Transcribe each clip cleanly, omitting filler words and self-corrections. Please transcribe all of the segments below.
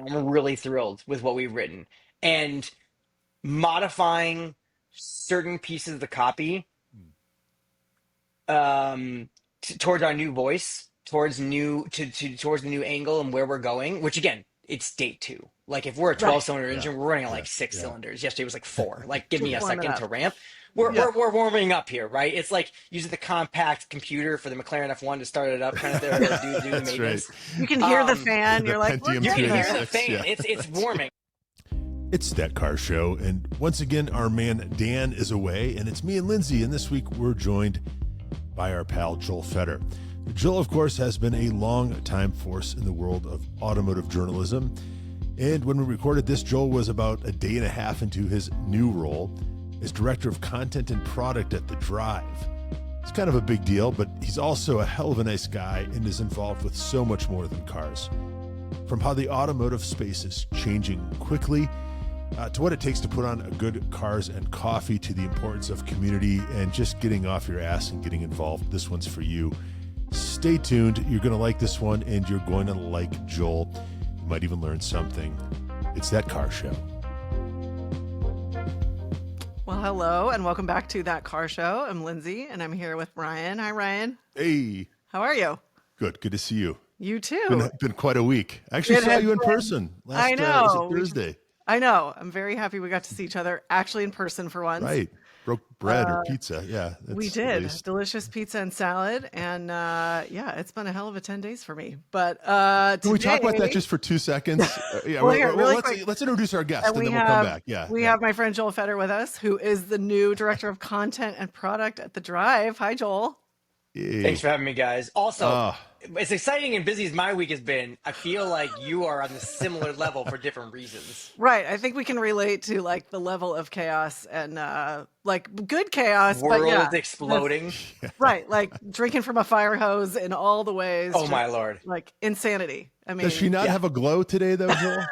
and I'm really thrilled with what we've written. And modifying certain pieces of the copy towards our new voice, towards the new angle and where we're going. Which again, it's day two. Like if we're a Right. 12-cylinder Yeah. engine, we're running on Yeah. like six Yeah. cylinders. Yesterday was like four. Like give me Just a warm it second up. to ramp. We're, Yeah. we're warming up here, right? It's like using the compact computer for the McLaren F1 to start it up, kind of there, do the That's right. maintenance. You can hear the Um, fan. The You're like, we're Pentium you can getting hear there. the 286, fan. yeah. It's warming. It's That Car Show, and once again, our man Dan is away, and it's me and Lindsay, and this week we're joined by our pal Joel Fetter. Joel, of course, has been a long-time force in the world of automotive journalism, and when we recorded this, Joel was about a day and a half into his new role as Director of Content and Product at The Drive. It's kind of a big deal, but he's also a hell of a nice guy and is involved with so much more than cars. From how the automotive space is changing quickly, to what it takes to put on a good cars and coffee, to the importance of community and just getting off your ass and getting involved. This one's for you. Stay tuned. You're going to like this one, and you're going to like Joel. You might even learn something. It's That Car Show. Well, hello, and welcome back to That Car Show. I'm Lindsay, and I'm here with Ryan. Hi, Ryan. Hey. How are you? Good to see you. You too. Been quite a week. I actually It saw has you in been. person last I know. was it Thursday. I know. I'm very happy we got to see each other actually in person for once. Right. Broke bread or pizza. Yeah. We that's at did. least. Delicious pizza and salad. And yeah, it's been a hell of a 10 days for me. But Can we talk about today- that just for 2 seconds? Yeah. Well, here, really quick. let's introduce our guest, And and we then we'll come back. Yeah. We have my friend Joel Fetter with us, who is the new Director of Content and Product at The Drive. Hi, Joel. Hey. Thanks for having me, guys. Also, Ah. as exciting and busy as my week has been, I feel like you are on a similar level for different reasons. Right. I think we can relate to like the level of chaos and like good chaos. World but yeah, exploding. right. Like drinking from a fire hose in all the ways. Oh just, my lord. Like insanity. I mean, Does she not Yeah. have a glow today, though, Joel? I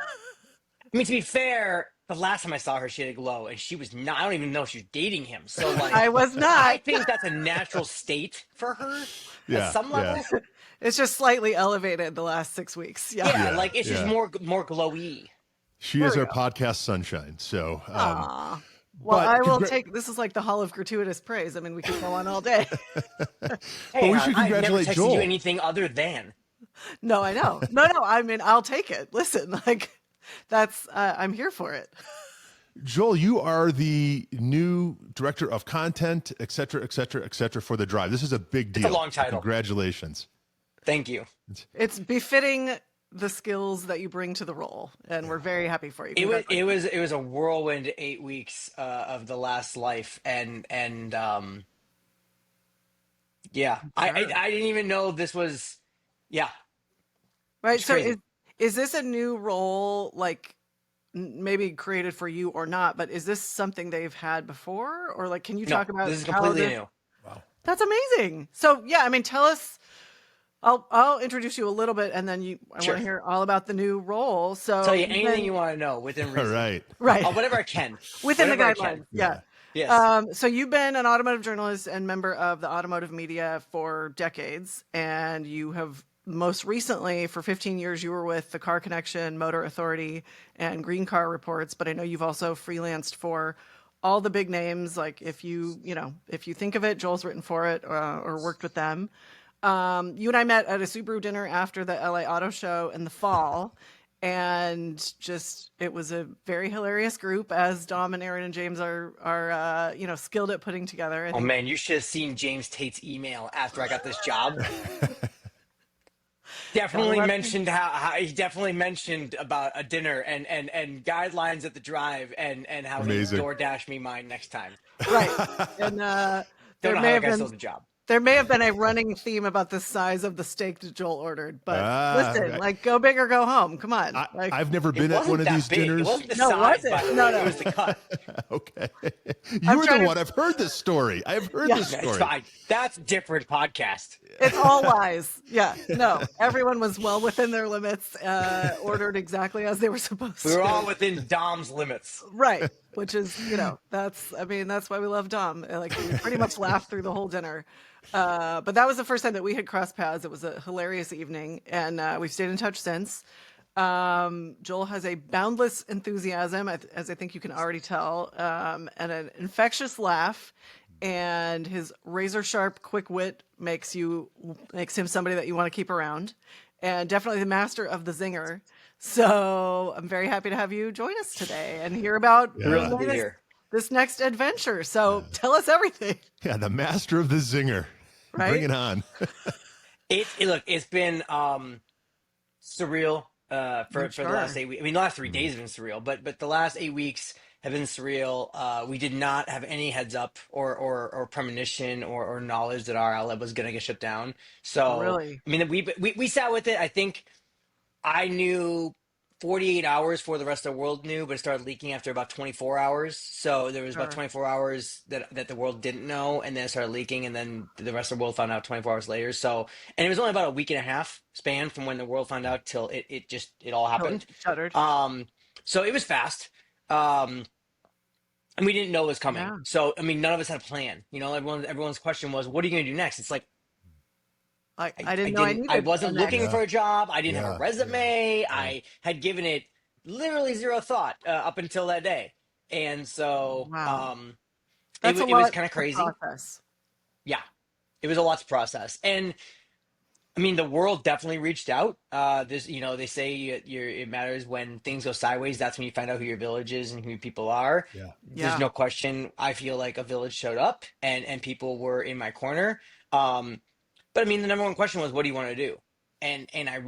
mean, to be fair, the last time I saw her, she had a glow, and she was not. I don't even know if she was dating him. So like, I was I not. think that's a natural state for her Yeah, at some yeah. level. It's just slightly elevated the last 6 weeks. Yeah. Yeah, Yeah, like it's just yeah. more glowy. She There is we our go. podcast sunshine. So, Aw. Well, but I will congra- take this is like the hall of gratuitous praise. I mean, we could go on all day. Hey, we should I've never congratulate texted Joel. you anything other than. No, I know. No. I mean, I'll take it. Listen, like that's I'm here for it. Joel, you are the new director of content, et cetera, et cetera, et cetera, for The Drive. This is a big deal. a long title. Congratulations. Thank you. It's befitting the skills that you bring to the role, and we're very happy for you. It was a whirlwind 8 weeks of the last life, and yeah, I didn't even know this was, yeah. Right. It's So crazy. is this a new role, like maybe created for you or not? But is this something they've had before, or like, can you No, talk about this is how completely this- new. That's amazing. So yeah, I mean, tell us. I'll introduce you a little bit, and then I Sure. want to hear all about the new role. So Tell you you've anything been- you want to know within reason. All right. right Whatever I can. within the Whatever I can. guidelines. Yeah. Yes. So you've been an automotive journalist and member of the automotive media for decades, and you have most recently, for 15 years, you were with the Car Connection, Motor Authority, and Green Car Reports. But I know you've also freelanced for all the big names. Like if you think of it, Joel's written for it or worked with them. You and I met at a Subaru dinner after the LA Auto Show in the fall. And just, it was a very hilarious group, as Dom and Aaron and James are skilled at putting together. I Oh think man, you should have seen James Tate's email after I got this job. Definitely Well, mentioned how he definitely mentioned about a dinner and guidelines at the drive and how Amazing. he DoorDash me mine next time. right. And Don't there know may how have that guy been still has a job. there may have been a running theme about the size of the steak that Joel ordered, but listen, right. like go big or go home. Come on. Like, I've never It been at wasn't one of that these big. dinners. It wasn't the No, size, was it? by the way. No. It was the cut. Okay. I'm You're trying the to- one. I've heard this story. I've heard Yeah. this It's story. fine. That's different podcast. it's all lies. Yeah. No. Everyone was well within their limits, ordered exactly as they were supposed to. We were all within Dom's limits. Right. Which is, that's why we love Dom. Like we pretty much laughed through the whole dinner. But that was the first time that we had crossed paths. It was a hilarious evening, and we've stayed in touch since. Joel has a boundless enthusiasm, as I think you can already tell, and an infectious laugh. And his razor sharp, quick wit makes him somebody that you want to keep around, and definitely the master of the zinger. So I'm very happy to have you join us today and hear about Thrilled Yeah. to be here. this next adventure. So tell us everything, Yeah. The master of the zinger. Bring right? it on. Look, it's been surreal I'm for the last sure. 8 weeks. I mean, the last 3 days have been surreal, but the last 8 weeks have been surreal. We did not have any heads up or premonition or knowledge that our outlet was going to get shut down. So, Really? I mean, we sat with it. I think I knew 48 hours before the rest of the world knew, but it started leaking after about 24 hours. So there was about Sure. 24 hours that the world didn't know, and then it started leaking, and then the rest of the world found out 24 hours later. So, and it was only about a week and a half span from when the world found out till it all Till it happened. shuttered. Um, so it was fast. Um, and we didn't know it was coming. Yeah. So, I mean, none of us had a plan. You know, everyone's question was, what are you going to do next? It's like, I I didn't know I didn't I needed a wasn't looking next. Yeah. for a job. I didn't have a Yeah. Yeah. resume. Yeah. I had given it literally zero thought up until that day. And so Wow. it That's a it was lot kind of to crazy. process. Yeah. It was a lot to process. And I mean, the world definitely reached out. This, they say it matters when things go sideways. That's when you find out who your village is and who your people are. Yeah. There's Yeah. no question. I feel like a village showed up and people were in my corner. Um, but I mean, the number one question was, what do you want to do? And I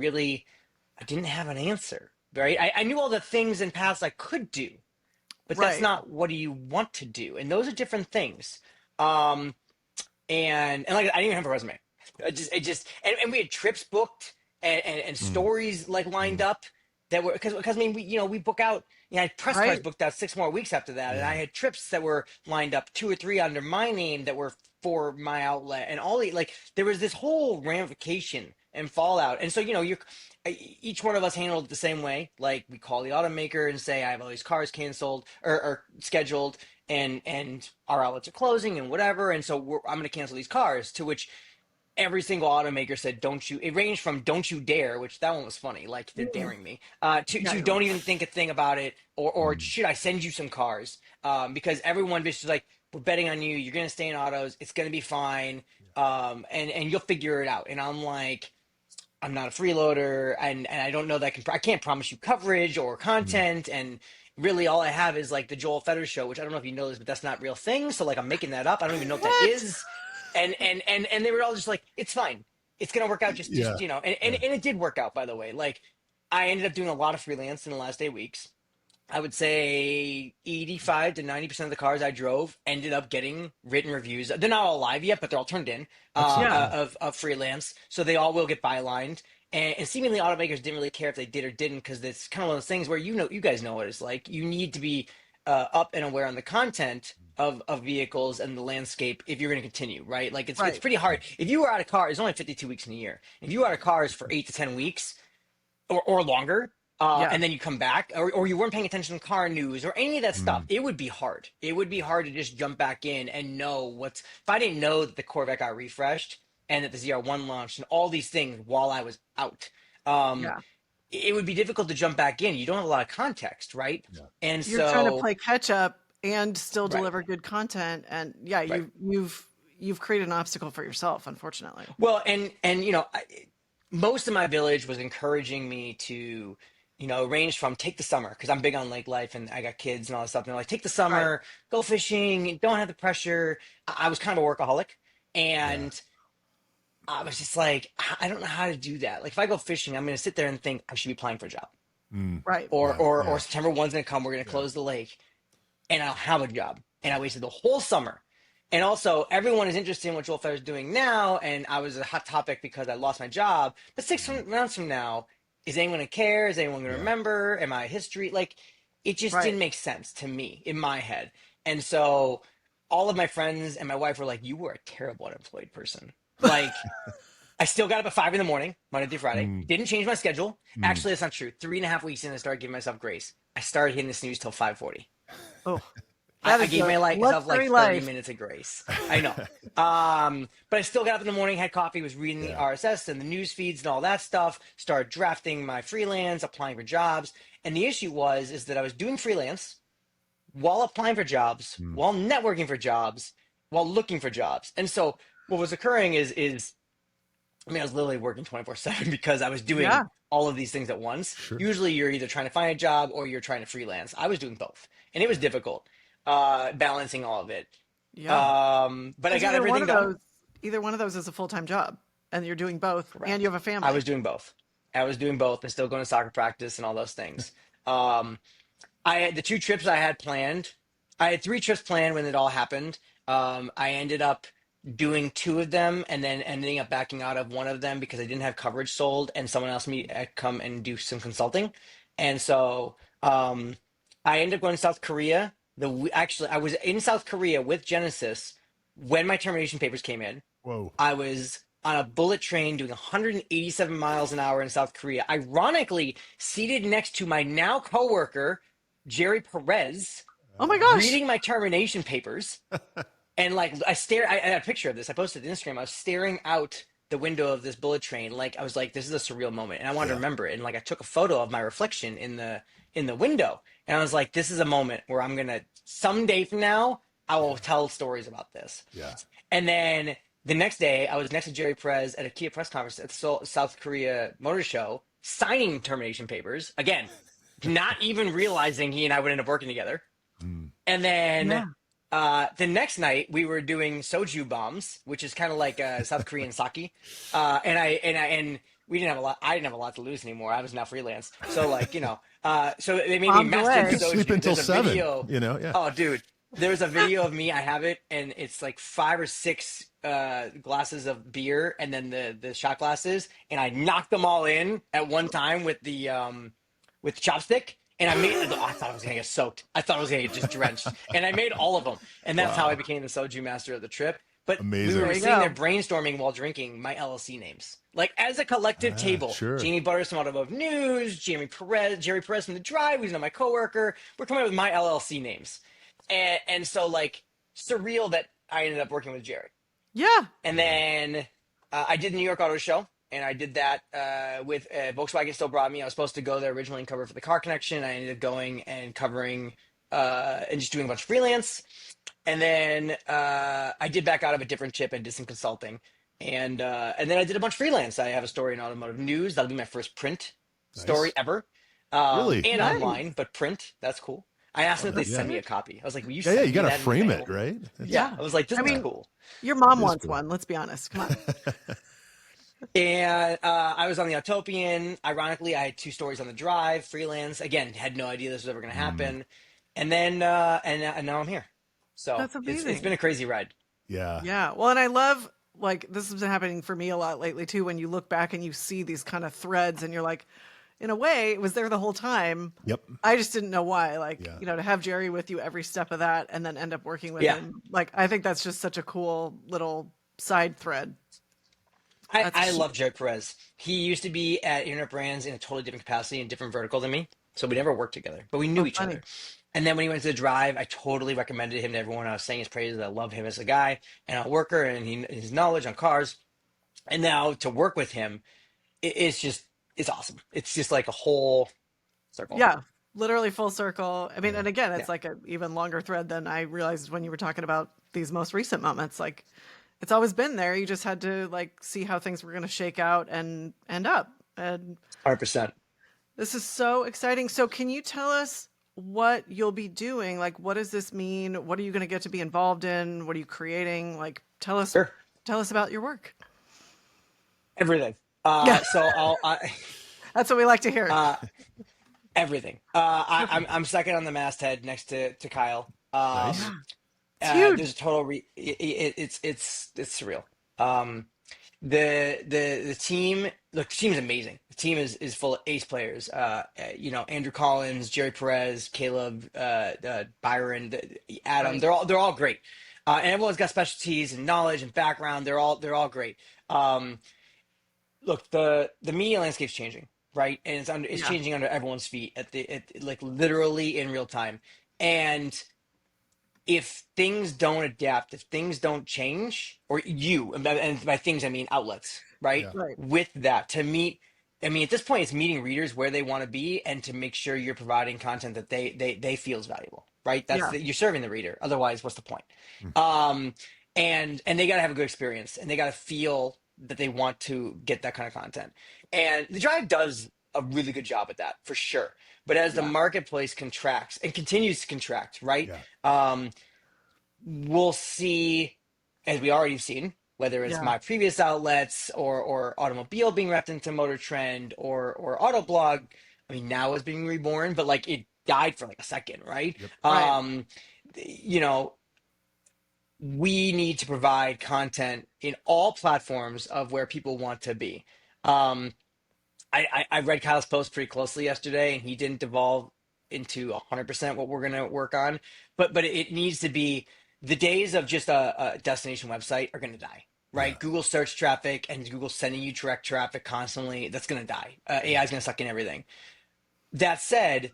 didn't have an answer, right? I knew all the things and paths I could do, but that's Right. not what do you want to do, and those are different things. Um, and like I didn't even have a resume. And we had trips booked and Mm. stories like lined Mm. up that were because I mean we book out. I had press cards Right. booked out 6 more weeks after that, and I Yeah. had trips that were lined up 2 or 3 under my name that were for my outlet, and all the like there was this whole ramification and fallout. And so you're each one of us handled it the same way. Like we call the automaker and say I have all these cars canceled or scheduled, and our outlets are closing and whatever, and so I'm going to cancel these cars. To which every single automaker said, "Don't you?" It ranged from "Don't you dare," which that one was funny, like they're Mm. daring me, Yeah. to "Don't even think a thing about it," or Mm. "Should I send you some cars?" Because everyone was just like, "We're betting on you. You're going to stay in autos. It's going to be fine, and you'll figure it out." And I'm like, I'm not a freeloader, and I don't know that I can't promise you coverage or Mm. content, and really all I have is like the Joel Fetter show, which I don't know if you know this, but that's not real thing. So like I'm making that up. I don't even know what that What? is. And they were all just like, it's fine. It's gonna work out. Just Yeah. and Yeah. it did work out, by the way. Like I ended up doing a lot of freelance in the last 8 weeks. I would say 85 to 90% of the cars I drove ended up getting written reviews. They're not all live yet, but they're all turned in Excellent. Yeah. Yeah. of freelance. So they all will get bylined. And seemingly automakers didn't really care if they did or didn't, because it's kind of one of those things where you guys know what it's like. You need to be up and aware on the content of vehicles and the landscape if you're going to continue, right? Like it's Right. pretty hard. If you were out of cars, it's only 52 weeks in a year. If you were out of cars for 8 to 10 weeks, or longer, Yeah. and then you come back, or you weren't paying attention to car news or any of that stuff, Mm. it would be hard. It would be hard to just jump back in and know if I didn't know that the Corvette got refreshed and that the ZR1 launched and all these things while I was out. Um, Yeah. it would be difficult to jump back in. You don't have a lot of context, right? Yeah. And You're trying to so, play catch up and still right, deliver good content, and yeah, right. you've created an obstacle for yourself, unfortunately. Well, and most of my village was encouraging me to, range from take the summer because I'm big on lake life and I got kids and all that stuff. And they're like, take the Right. summer, go fishing, don't have the pressure. I was kind of a workaholic, Yeah. and I was just like, I don't know how to do that. Like if I go fishing, I'm going to sit there and think I should be applying for a job, Mm. Right. or Yeah. or Yeah. or September 1's going to come, we're going to Yeah. close the lake, and I'll have a job. And I wasted the whole summer. And also, everyone is interested in what Joel Fetter's doing now, and I was a hot topic because I lost my job. But Mm. months from now, is anyone gonna care? Is anyone gonna Yeah. remember? Am I a history? Like, it just Right. didn't make sense to me in my head. And so, all of my friends and my wife were like, "You were a terrible unemployed person." Like, I still got up at 5 in the morning, Monday through Friday. Mm. Didn't change my schedule. Mm. Actually, that's not true. 3.5 weeks in, I started giving myself grace. I started hitting the snooze till 5:40. Oh. That I is gave a myself like luxury 30 life. minutes of grace. I know. But I still got up in the morning, had coffee, was reading the Yeah. RSS and the news feeds and all that stuff, started drafting my freelance, applying for jobs. And the issue is that I was doing freelance while applying for jobs, Mm. while networking for jobs, while looking for jobs. And so what was occurring is I mean, I was literally working 24/7 because I was doing Yeah. all of these things at once. Sure. Usually you're either trying to find a job or you're trying to freelance. I was doing both. And it was Yeah. difficult, balancing all of it. Yeah. But I Because got everything done. either one of those is a full time job, and you're doing both, and you Correct. have a I family. was doing both. I was doing both and still going to soccer practice and all those things. Um, I had the two trips I had planned. I had three trips planned when it all happened. I ended up doing two of them and then ending up backing out of one of them because I didn't have coverage sold and someone else me come and do some consulting. And so I ended up going to South Korea. Actually, I was in South Korea with Genesis when my termination papers came in. Whoa. I was on a bullet train doing 187 miles an hour in South Korea. Ironically, seated next to my now coworker, Jerry Perez, Oh my gosh. reading my termination papers. And like I had a picture of this. I posted it on Instagram. I was staring out the window of this bullet train. Like I was like, this is a surreal moment. And I wanted to Yeah. remember it. And like I took a photo of my reflection in the window. And I was like, this is a moment where I'm gonna someday from now, I will tell stories about this. Yeah. And then the next day, I was next to Jerry Perez at a Kia press conference at the South Korea Motor Show, signing termination papers. Again, not even realizing he and I would end up working together. Mm. And then Yeah. the next night, we were doing soju bombs, which is kind of like South Korean sake. And we didn't have a lot. I didn't have a lot to lose anymore. I was now freelance, so like so they made me Bombs master away. You could soju. sleep until There's a 7. video. You know. Yeah. Oh, dude, there's a video of me. I have it, and it's like 5 or 6 glasses of beer, and then the shot glasses, and I knocked them all in at one time with the chopstick. And I made it. Oh, I thought I was gonna get soaked. I thought I was gonna get just drenched. And I made all of them. And that's how I Wow. became the soju master of the trip. But we Amazing. were There you sitting there go. brainstorming while drinking my LLC names. Like as a collective table. Sure. Jamie Butters from Automotive News, Jerry Perez from The Drive, who's now my coworker. We're coming up with my LLC names. And so like surreal that I ended up working with Jerry. Yeah. And then I did the New York Auto Show, and I did that with Volkswagen still brought me. I was supposed to go there originally and cover for the Car Connection. I ended up going and covering and just doing a bunch of freelance. And then I did back out of a different chip and did some consulting. And then I did a bunch of freelance. I have a story in Automotive News. That'll be my first print story Nice. ever. Really? And Nice. online, but print. That's cool. I asked them if they Yeah. send me a copy. I was like, will you Yeah. send Yeah. You me got to that in the frame mail? it, right? Yeah. I was like, this I is mean, cool. Your mom It is wants cool. one. Let's be honest. Come on. And I was on the Autopian. Ironically, I had 2 stories on the Drive, freelance. Again, had no idea this was ever going to happen. And then and now I'm here. So That's it's amazing. been a crazy ride. Yeah. Yeah. Well, and I love, like, this has been happening for me a lot lately too, when you look back and you see these kind of threads and you're like, in a way, it was there the whole time. Yep. I just didn't know why. Like, Yeah. to have Jerry with you every step of that and then end up working with Yeah. him. Like, I think that's just such a cool little side thread. I love Jerry Perez. He used to be at Internet Brands in a totally different capacity and different vertical than me. So we never worked together, but we knew each funny. other. And then when he went to the Drive, I totally recommended him to everyone. I was saying his praises. I love him as a guy and a worker and his knowledge on cars. And now to work with him, it's awesome. It's just like a whole circle. Yeah. Literally full circle. I mean, and again, it's Yeah. like an even longer thread than I realized when you were talking about these most recent moments. Like, it's always been there. You just had to like see how things were going to shake out and end up. And 100%. this is so exciting. So can you tell us what you'll be doing? Like, what does this mean? What are you going to get to be involved in? What are you creating? Like, tell us Sure. about your work. Everything. Yeah. So That's what we like to hear. everything. I'm second on the masthead next to Kyle. Nice. It's huge. There's a total it's surreal. The team, look, the team is amazing. The team is full of ace players. Andrew Collins, Jerry Perez, Caleb, Byron, Adam. Right. They're all great. And everyone's got specialties and knowledge and background. They're all great. Look, the media landscape's changing, right? And it's Yeah. changing under everyone's feet like literally in real time. And if things don't adapt, if things don't change, or and by things I mean outlets, right? Yeah. Right. With that to meet, I mean at this point it's meeting readers where they want to be, and to make sure you're providing content that they feel is valuable, right? Yeah. You're serving the reader. Otherwise, what's the point? Mm. Um, and they got to have a good experience, and they got to feel that they want to get that kind of content. And the Drive does a really good job at that for sure. But as the Yeah. marketplace contracts and continues to contract, right? Yeah. Um, we'll see, as we already have seen, whether it's Yeah. my previous outlets or automobile being wrapped into Motor Trend or Autoblog. I mean, now is being reborn, but like it died for like a second, right? Yep. Right. You know, we need to provide content in all platforms of where people want to be. Um, I read Kyle's post pretty closely yesterday, and he didn't devolve into 100% what we're going to work on, but it needs to be the days of just a destination website are going to die, Yeah. right? Google search traffic and Google sending you direct traffic constantly, that's going to die. AI is going to suck in everything. That said,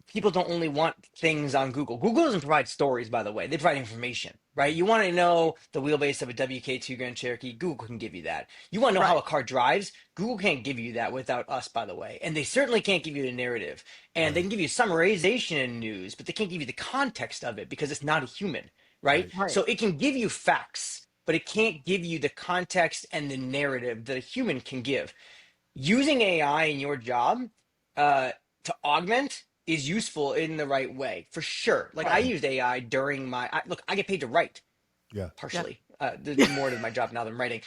people don't only want things on Google. Google doesn't provide stories, by the way. They provide information, right? You want to know the wheelbase of a WK2 Grand Cherokee, Google can give you that. You want to know how Right. a car drives, Google can't give you that without us, by the way. And they certainly can't give you the narrative. And they Right. can give you summarization in news, but they can't give you the context of it because it's not a human, right? Right. Right. So it can give you facts, but it can't give you the context and the narrative that a human can give. Using AI in your job uh, to augment is useful in the right way, for sure. Like I Right. used AI during look, I get paid to write Yeah. Yeah. partially. There's more to my job now than writing,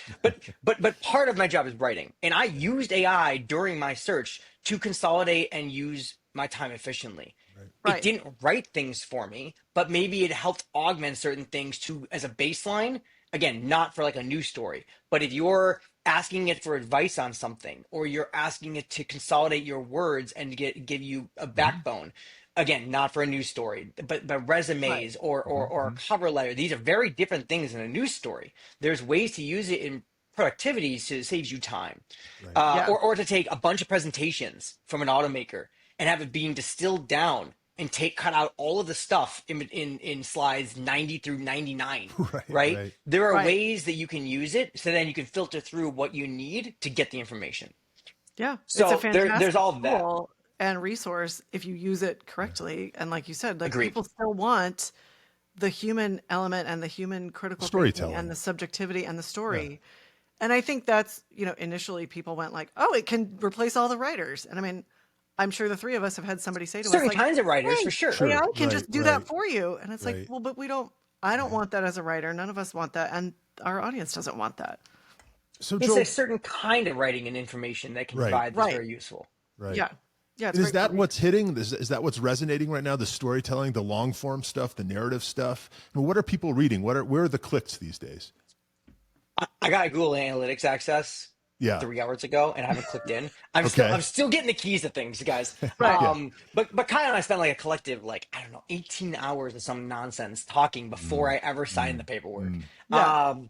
but part of my job is writing, and I used AI during my search to consolidate and use my time efficiently. Right. It Right. didn't write things for me, but maybe it helped augment certain things to as a baseline. Again, not for like a news story, but if you're asking it for advice on something, or you're asking it to consolidate your words and give you a Mm-hmm. backbone, again, not for a news story, but Right. resumes or a Mm-hmm. cover letter. These are very different things than a news story. There's ways to use it in productivity so it saves you time, Right. Yeah. or to take a bunch of presentations from an automaker and have it being distilled down and cut out all of the stuff in slides 90 through 99, Right. right? Right. There are Right. ways that you can use it so then you can filter through what you need to get the information. Yeah. It's a So there's fantastic all of that. tool and resource if you use it Yeah. correctly. And like you said, like Agreed. people still want the human element and the human critical thinking and Storytelling. the subjectivity and the Yeah. story. And I think that's, initially people went like, oh, it can replace all the writers. And I mean, I'm sure the three of us have had somebody say to us, Certain like, kinds of writers, for hey, sure. AI Sure. can Right. just do that Right. for you. And it's like, Right. well, but I don't Right. want that as a writer. None of us want that. And our audience doesn't want that. So It's a Joel, certain kind of writing and information that can right. provide that's Right. very useful. Right. Yeah. Yeah. It's Is great for that me. what's hitting? Is that what's resonating right now? The storytelling, the long form stuff, the narrative stuff. I mean, what are people reading? Where are the clicks these days? I got Google Analytics access Yeah. 3 hours ago, and I haven't clicked in. Okay. I'm still getting the keys to things, guys. Right. Yeah. But Kyle and I spent like a collective, like, I don't know, 18 hours of some nonsense talking before Mm, I ever signed the mm, paperwork. mm. Yeah. Um,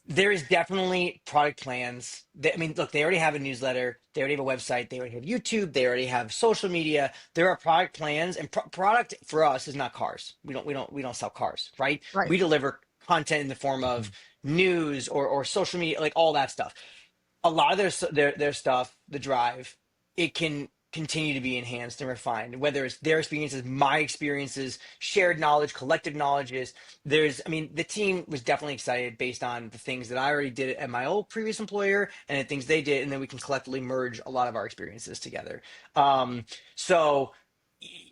there is definitely product plans. I mean, look, they already have a newsletter, they already have a website, they already have YouTube, they already have social media. There are product plans, and product for us is not cars. We don't sell cars, right? Right. We deliver content in the form of news or social media, like all that stuff. A lot of their stuff, the drive, it can continue to be enhanced and refined, whether it's their experiences, my experiences, shared knowledge, collective knowledges. I mean, the team was definitely excited based on the things that I already did at my old previous employer and the things they did, and then we can collectively merge a lot of our experiences together. So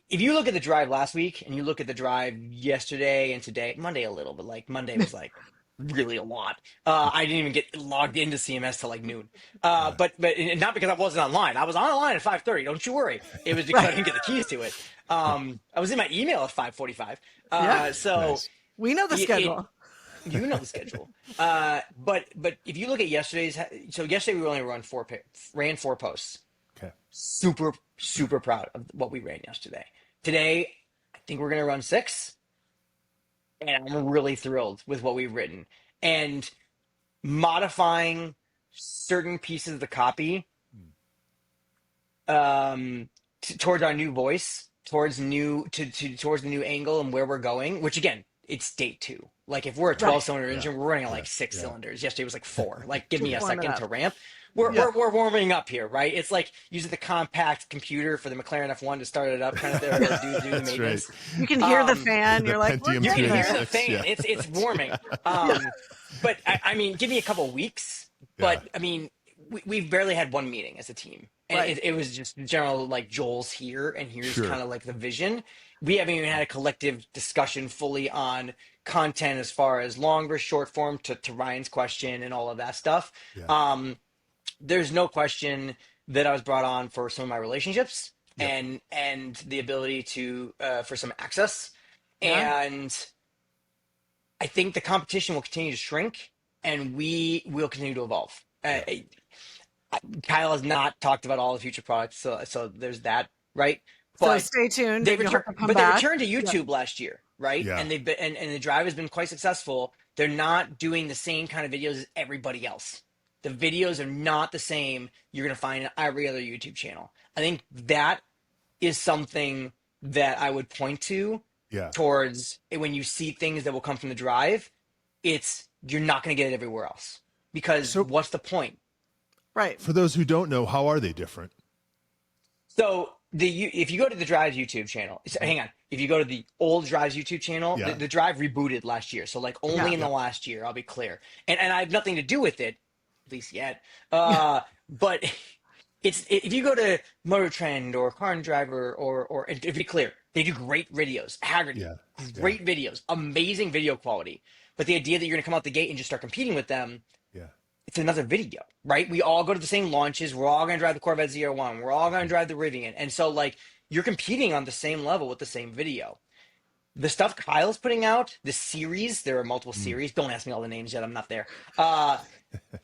if you look at the drive last week and you look at the drive yesterday and today, Monday a little, but like Monday was like really a lot. I didn't even get logged into CMS till like noon. Yeah. But and not because I wasn't online. I was online at 5:30. Don't you worry. It was because I Right. didn't get the keys to it. I was in my email at 5:45. Yeah. So Nice. We know the it schedule. you know the schedule. But if you look at yesterday we only ran 4 posts. Okay. Super proud of what we ran yesterday. Today, I think we're gonna run 6, and I'm really thrilled with what we've written and modifying certain pieces of the copy towards our new voice towards the new angle and where we're going, which again, it's day two. Like if we're a Right. 12 cylinder Yeah. engine, we're running at Yeah. like six Yeah. cylinders. Yesterday was like four. Like give me Just a warm it second to up. ramp. We're, Yeah. we're, we're warming up here, right? It's like using the compact computer for the McLaren F1 to start it up, kind of there, do the That's right. maintenance. You can hear the Um, fan. The You're like, we're Pentium you getting can hear the 286. fan. Yeah. It's warming. Yeah. But I mean, give me a couple weeks. Yeah. But I mean, we've barely had one meeting as a team, and Right. it was just general like Joel's here, and here's Sure. kind of like the vision. We haven't even had a collective discussion fully on content as far as longer, short form to Ryan's question and all of that stuff. Yeah. There's no question that I was brought on for some of my relationships Yep. and the ability to for some access, Yeah. and I think the competition will continue to shrink, and we will continue to evolve. Yeah. Kyle has not talked about all the future products, so there's that, right? So But stay tuned. they You'll have to come but they back. returned to Yeah. YouTube last year, right? Yeah. And they've been and the drive has been quite successful. They're not doing the same kind of videos as everybody else. The videos are not the same you're gonna find on every other YouTube channel. I think that is something that I would point to Yeah. towards when you see things that will come from the drive. It's you're not going to get it everywhere else because So- what's the point? Right. For those who don't know, how are they different? So if you go to the Drive's YouTube channel, hang on. If you go to the old Drive's YouTube channel, Yeah. the Drive rebooted last year. So like only Yeah. in the last year, I'll be clear. And I have nothing to do with it, at least yet. But if you go to Motor Trend or Car and Driver or and to be clear, they do great videos. Haggerty, Yeah. great videos, amazing video quality. But the idea that you're going to come out the gate and just start competing with them, Yeah. it's another video, right? We all go to the same launches. We're all going to drive the Corvette ZR1. We're all going to drive the Rivian. And so, like, you're competing on the same level with the same video. The stuff Kyle's putting out, the series, there are multiple series. Don't ask me all the names yet. I'm not there.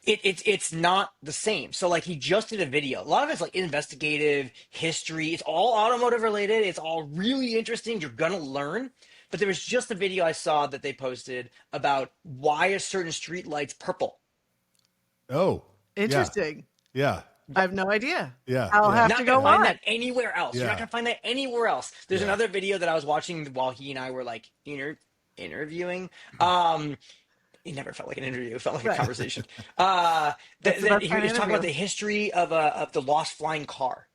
It's not the same. So, like, he just did a video. A lot of it's, like, investigative, history. It's all automotive related. It's all really interesting. You're going to learn. But there was just a video I saw that they posted about why a certain street light's purple. Oh. Interesting. Yeah. I have no idea. Yeah. I'll Yeah. have Not to gonna go find watch. that anywhere else. You're Yeah. not gonna find that anywhere else. There's Yeah. another video that I was watching while he and I were like interviewing. It never felt like an interview. It felt like a Right. conversation. That's the best He kind was of talking about interview. the history of the lost flying car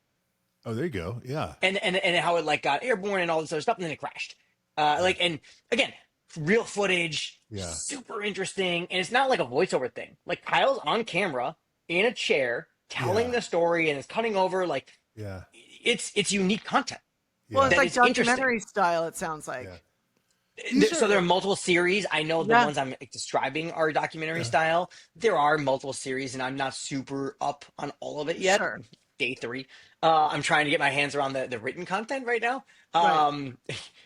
Oh, there you go. Yeah. and how it like got airborne and all this other stuff, and then it crashed. And again, real footage, Yeah. super interesting, and it's not like a voiceover thing. Like Kyle's on camera in a chair telling Yeah. the story, and it's cutting over. Like Yeah. it's unique content. Well, it's That like is interesting. documentary style, it sounds like. Yeah. So there are multiple series. I know the Yeah. ones I'm like, describing are documentary Yeah. style. There are multiple series, and I'm not super up on all of it yet. Sure. Day three. I'm trying to get my hands around the written content right now. Right.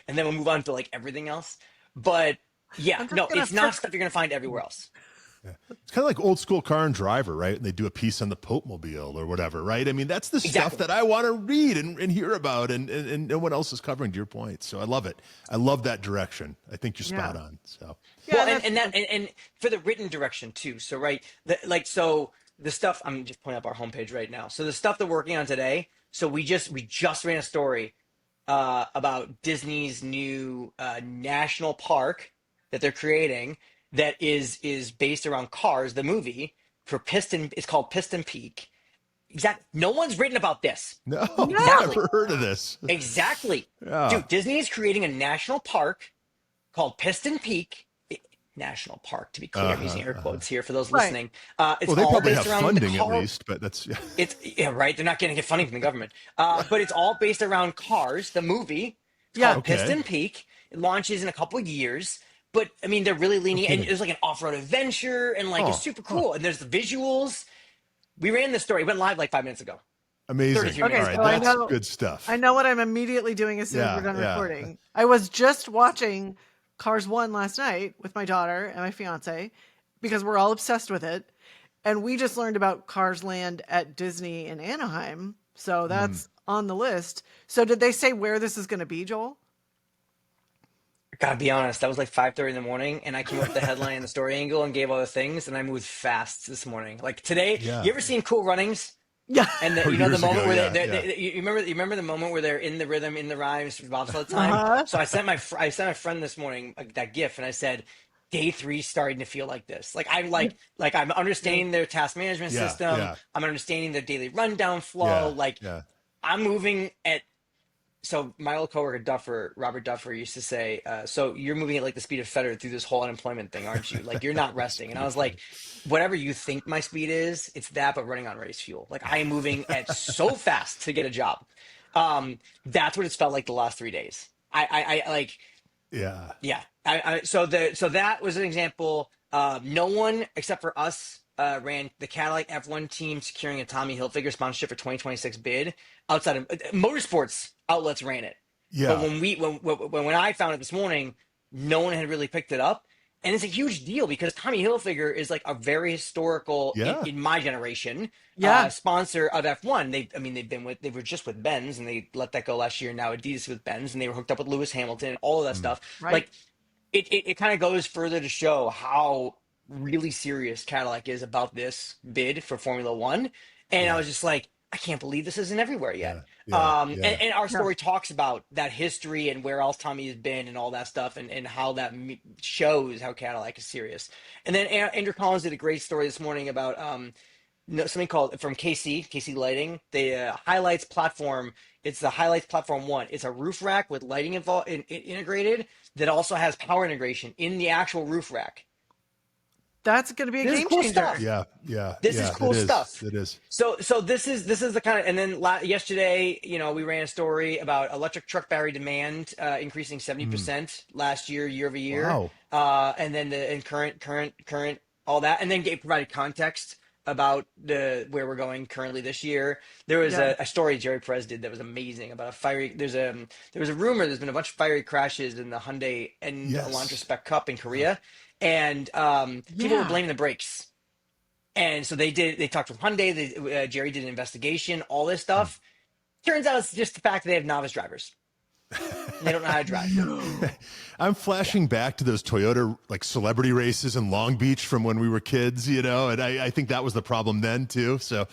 And then we'll move on to like everything else. But yeah, I'm just no, gonna it's not stuff you're gonna find everywhere else. It's kind of like old school Car and Driver, right? And they do a piece on the Pope Mobile or whatever, right? I mean, that's the stuff Exactly. that I want to read and hear about, and no one else is covering, to your point. So I love it. I love that direction. I think you're spot Yeah. on. So Yeah, Well, that's- and for the written direction too. So right, so the stuff I'm just pulling up our homepage right now. So the stuff that we're working on today. So we just ran a story about Disney's new national park that they're creating that is based around Cars, the movie for Piston. It's called Piston Peak. Exactly. No one's written about this. no, Exactly. never heard of this. Exactly. Yeah. Dude, Disney is creating a national park called Piston Peak. National park, to be clear. I'm using air quotes here for those Right. listening. It's Well, they all probably based have around funding the at car. least, but that's yeah. It's yeah, right. They're not going to get funding from the government. But it's all based around Cars, the movie. It's Yeah. called Okay. Piston Peak. It launches in a couple of years. But I mean, they're really leaning, and there's like an off-road adventure, and like it's Oh, super cool. And there's the visuals. We ran this story. It went live like 5 minutes ago. Amazing. 33 All minutes right, ago. I that's know- good stuff. I know what I'm immediately doing as soon as Yeah, we're done yeah. recording. I was just watching Cars 1 last night with my daughter and my fiance because we're all obsessed with it. And we just learned about Cars Land at Disney in Anaheim. So that's on the list. So did they say where this is going to be, Joel? Gotta be honest, that was like 5:30 in the morning, and I came up with the headline and the story angle and gave all the things, and I moved fast this morning. Like today, Yeah. you ever seen Cool Runnings? Yeah. And Oh, you know the years moment ago. where Yeah, yeah. you remember the moment where they're in the rhythm, in the rhymes for bobsled time. Uh-huh. So I sent my friend this morning that GIF, and I said, day three starting to feel like this. Like I'm Yeah. understanding their task management Yeah, system. yeah, I'm understanding their daily rundown flow. yeah, Like yeah. I'm moving at so my old coworker Duffer, Robert Duffer, used to say, "So you're moving at like the speed of Federer through this whole unemployment thing, aren't you? Like you're not resting." And I Speed of was like, Fed. "Whatever you think my speed is, it's that, but running on race fuel. Like I am moving at so fast to get a job. That's what it's felt like the last 3 days. I like, Yeah, yeah. So that was an example. No one except for us ran the Cadillac F1 team securing a Tommy Hilfiger sponsorship for 2026 bid outside of motorsports outlets ran it. But yeah, when I found it this morning, no one had really picked it up. And it's a huge deal because Tommy Hilfiger is like a very historical yeah. in my generation Yeah. sponsor of F1. They were just with Benz and they let that go last year. Now Adidas with Benz and they were hooked up with Lewis Hamilton and all of that Mm, stuff. Right. Like it kind of goes further to show how really serious Cadillac is about this bid for Formula One. And I yeah, was just like, I can't believe this isn't everywhere yeah, yet. yeah, yeah, And our Yeah. story talks about that history and where else Tommy has been and all that stuff and how that shows how Cadillac is serious. And then Andrew Collins did a great story this morning about something called from KC Lighting, the highlights platform. It's the highlights platform one. It's a roof rack with lighting integrated that also has power integration in the actual roof rack. That's going to be a This is game cool changer. stuff. yeah, yeah, This is yeah. That cool is. stuff. That is. So this is the kind of, and then yesterday, we ran a story about electric truck battery demand increasing Mm, 70% last year over year, wow. and then current all that, and then provided context about the where we're going currently this year. There was Yeah. a story Jerry Perez did that was amazing about a fiery. There was a rumor there's been a bunch of fiery crashes in the Hyundai and Elantra Yes. Spec Cup in Yeah. Korea, and people were Yeah. blaming the brakes. And so they talked with Hyundai. Jerry did an investigation, all this Mm. stuff. Turns out it's just the fact that they have novice drivers and they don't know how to drive. No. I'm Yeah. flashing back to those Toyota like celebrity races in Long Beach from when we were kids, and I think that was the problem then too. So,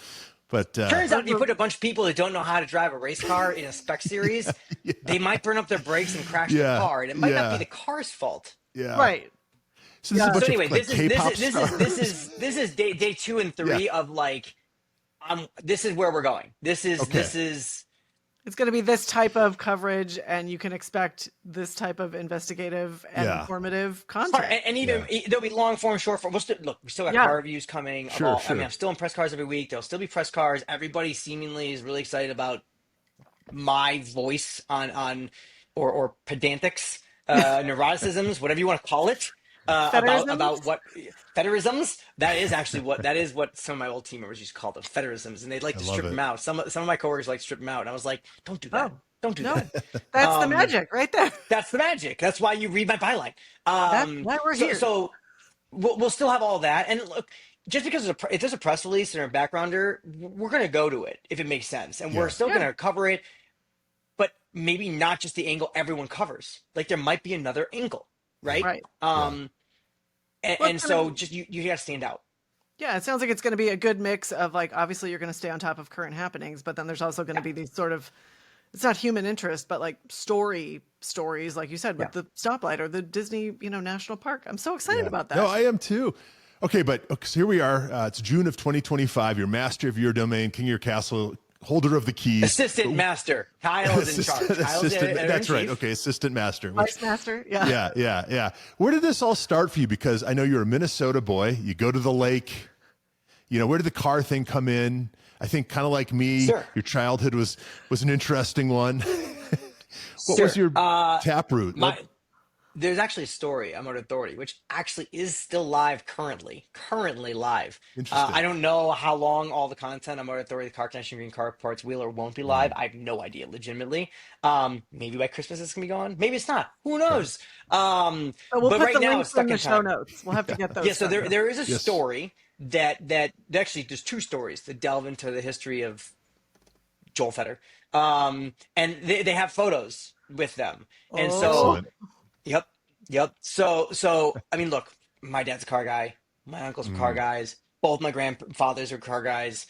but Turns out Those if you were- put a bunch of people that don't know how to drive a race car in a spec series, yeah, they might burn up their brakes and crash the yeah, car. And it might not be yeah, the car's fault. yeah. Right. So this is a Yeah. So bunch of anyway, like K-pop stars. this is day two and Yeah. three of like this is where we're going. Okay. This is It's going to be this type of coverage, and you can expect this type of investigative and Yeah. informative Sorry, content. and even Yeah. there'll be long form, short form. Look, we still got Yeah. car reviews coming. Sure. I mean, Sure. I'm still in press cars every week. There'll still be press cars. Everybody seemingly is really excited about my voice or pedantics, neuroticisms, whatever you want to call it, about Federisms? what federisms. That is what some of my old team members used to call them, federisms, and they'd like I to love strip it. them out. Some of my coworkers like to strip them out, and I was like, don't do that. Oh, Don't do no. that. That's the Um, magic right there. that's the magic. That's why you read my byline. That's why we're So here. so we'll still have all that. And look, just because if there's a press release or a backgrounder, we're going to go to it if it makes sense, and we're Yeah. still going Yeah. to cover it, but maybe not just the angle everyone covers. Like there might be another angle, right? Right. Yeah. Well, And it's gonna so be, just you got to stand out. yeah, it sounds like it's going to be a good mix of like, obviously you're going to stay on top of current happenings, but then there's also going to Yeah, be these sort of, it's not human interest, but like stories, like you said, yeah. with the stoplight or the Disney, National Park. I'm so excited Yeah. about No, that. I am too. Okay, but okay, so here we are. It's June of 2025. You're master of your domain, king of your castle, holder of the keys. Assistant master Kyle is in charge. Kyle's assistant. That's right. editor-in-chief. Okay, assistant master. Which, Vice Master. Yeah. yeah, yeah, yeah. Where did this all start for you? Because I know you're a Minnesota boy. You go to the lake. Where did the car thing come in? I think kind of like me, Sure. your childhood was an interesting one. What Sure. was your taproot? My There's actually a story on Motor Authority, which actually is still live currently live. Interesting. I don't know how long all the content on Motor Authority, the Car Connection, Green Car Parts, will or won't be live. I have no idea, legitimately. Maybe by Christmas it's gonna be gone. Maybe it's not. Who Okay. knows? But we'll But put right the now it's links in stuck the in show time. notes. We'll have to get those. Yeah, so from you. there is a Yes. story that actually there's two stories that delve into the history of Joel Fetter. And they have photos with them. And so Oh, Excellent. Yep. Yep. So I mean, look, my dad's a car guy. My uncles were car Mm, guys. Both my grandfathers were car guys.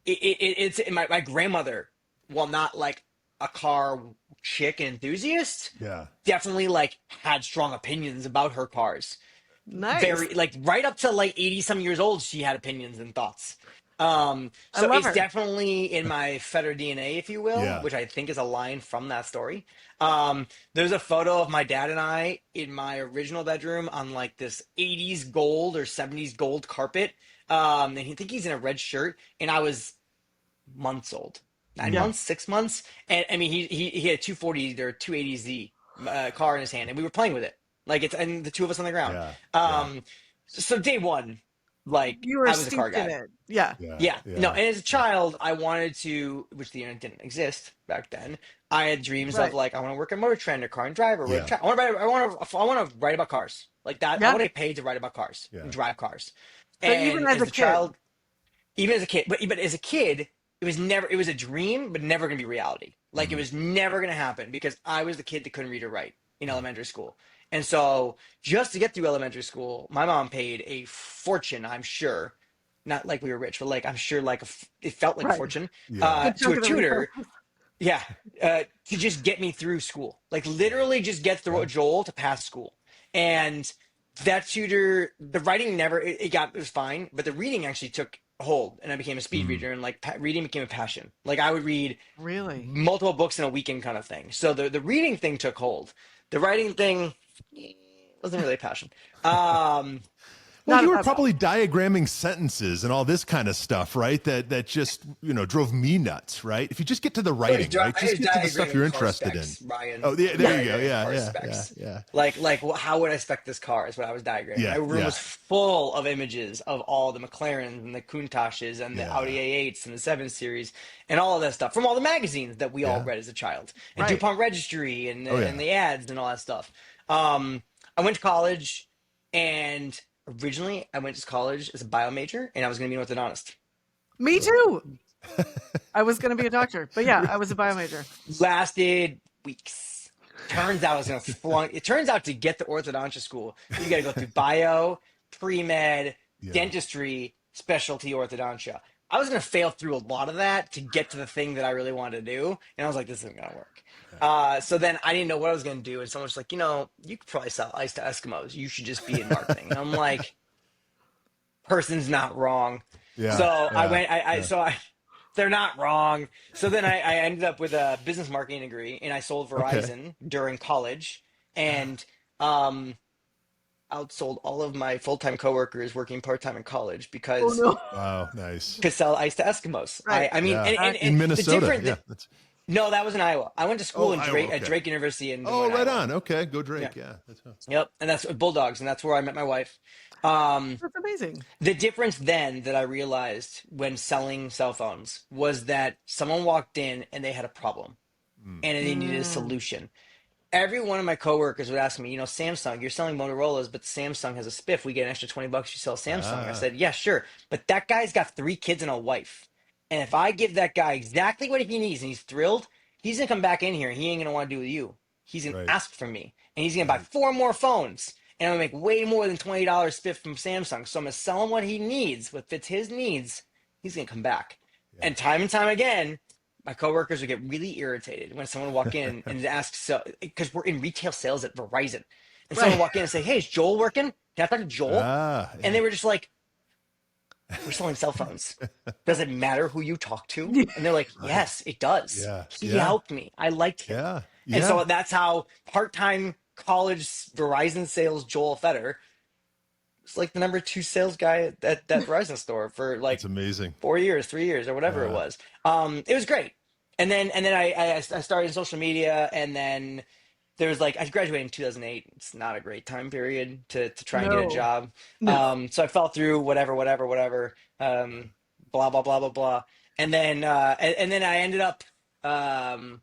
it's my grandmother, while not like a car chick enthusiast, Yeah. definitely like had strong opinions about her cars. Nice. Very like right up to like 80 some years old, she had opinions and thoughts. I So love it's her. definitely in my Feder DNA, if you will, Yeah. which I think is a line from that story. There's a photo of my dad and I in my original bedroom on like this 80s gold or 70s gold carpet. And I think he's in a red shirt, and I was months old, nine Yeah. Mm. months, 6 months, and I mean he had a 240 or 280Z car in his hand, and we were playing with it like it's and the two of us on the ground. Yeah. Yeah. Um, so day one, like You were I was a car steeped in guy. it. Yeah. Yeah. Yeah, no, Yeah. and as a child, I wanted to, which the internet didn't exist back then. I had dreams of Right. like I want to work at Motor Trend or Car and Driver. Yeah. I want to write. I want to write about cars like that. I Yeah. want to get paid to write about cars Yeah. and drive cars. So even And as as a a kid, child, even as a kid, but as a kid, it was a dream, but never gonna be reality. Like it Mm. was never gonna happen because I was the kid that couldn't read or write in elementary school. And so just to get through elementary school, my mom paid a fortune, I'm sure. Not like we were rich, but like I'm sure like it felt like a right? fortune Yeah. Good to chunk a of the tutor. resources. Yeah, to just get me through school, like literally just get through Yeah. a Joel to pass school. And that tutor, the writing never, it was fine, but the reading actually took hold, and I became a speed Mm. reader, and like reading became a passion. Like I would read Really? multiple books in a weekend kind of thing. So the reading thing took hold. The writing thing wasn't really a passion. Um, Well, Not you at were that point. probably diagramming sentences and all this kind of stuff, right? That just drove me nuts, right? If you just get to the writing, right? I Just was get to the stuff you're diagramming car interested in. specs, Ryan. Oh, yeah, there you go. Diagramming Yeah, car yeah, yeah, specs. yeah, Well, how would I spec this car is what I was diagramming. My yeah, room yeah, was full of images of all the McLarens and the Countaches and the Audi yeah, A8s and the 7 Series and all of that stuff from all the magazines that we all yeah. read as a child and Right. DuPont Registry Oh, and yeah. the ads and all that stuff. I went to college, and originally I went to college as a bio major, and I was going to be an orthodontist. Me too. I was going to be a doctor, but yeah, I was a bio major. Lasted weeks. Turns out I was gonna flunk. It turns out to get to orthodontia school, you got to go through bio, pre med, Yeah. dentistry, specialty orthodontia. I was gonna fail through a lot of that to get to the thing that I really wanted to do, and I was like, "This isn't gonna work." So then I didn't know what I was gonna do, and someone was like, you could probably sell ice to Eskimos. You should just be in marketing." And I'm like, "Person's not wrong." Yeah, So I yeah, went. yeah. They're not wrong. So then I ended up with a business marketing degree, and I sold Okay. Verizon during college, and outsold all of my full-time coworkers working part-time in college Oh because no. Wow, nice. could sell ice to Eskimos. Right. I mean, Yeah, and in the Minnesota. different. Yeah, that's. No, that was in Iowa. I went to school Oh, in Iowa. Drake at Okay. Drake University in Des Oh, Moines, right Iowa. on. Okay, go Yeah. Drake. Yeah, that's. Yep, and that's Bulldogs, and that's where I met my wife. Um, That's amazing. The difference then that I realized when selling cell phones was that someone walked in and they had a problem Mm. and they needed a Mm, solution. Every one of my coworkers would ask me, Samsung, you're selling Motorola's, but Samsung has a spiff. We get an extra 20 bucks. You sell Samsung. I Ah, said, yeah, sure. But that guy's got 3 kids and a wife. And if I give that guy exactly what he needs and he's thrilled, he's going to come back in here and he ain't going to want to do with you. He's going to right, ask from me and he's going to buy right. 4 more phones. And I'm going to make way more than $20 spiff from Samsung. So I'm going to sell him what he needs, what fits his needs. He's going to come back. Yeah. And time again, my coworkers would get really irritated when someone would walk in and ask, so because we're in retail sales at Verizon, and someone right. would walk in and say, "Hey, is Joel working? Can I talk to Joel?" Ah, And yeah. they were just like, "We're selling cell phones. Does it matter who you talk to?" And they're like, Right. "Yes, it does. Yeah, He yeah, helped me. I liked him." yeah, And yeah. so that's how part-time college Verizon sales Joel Fetter was like the number 2 sales guy at that Verizon store for like That's amazing. 4 years, 3 years, or whatever it Yeah, was. It was great. And then I started in social media, and then there was like I graduated in 2008. It's not a great time period to try and get a No. job. No. So I fell through whatever. Blah blah blah blah blah. And then I ended up. Do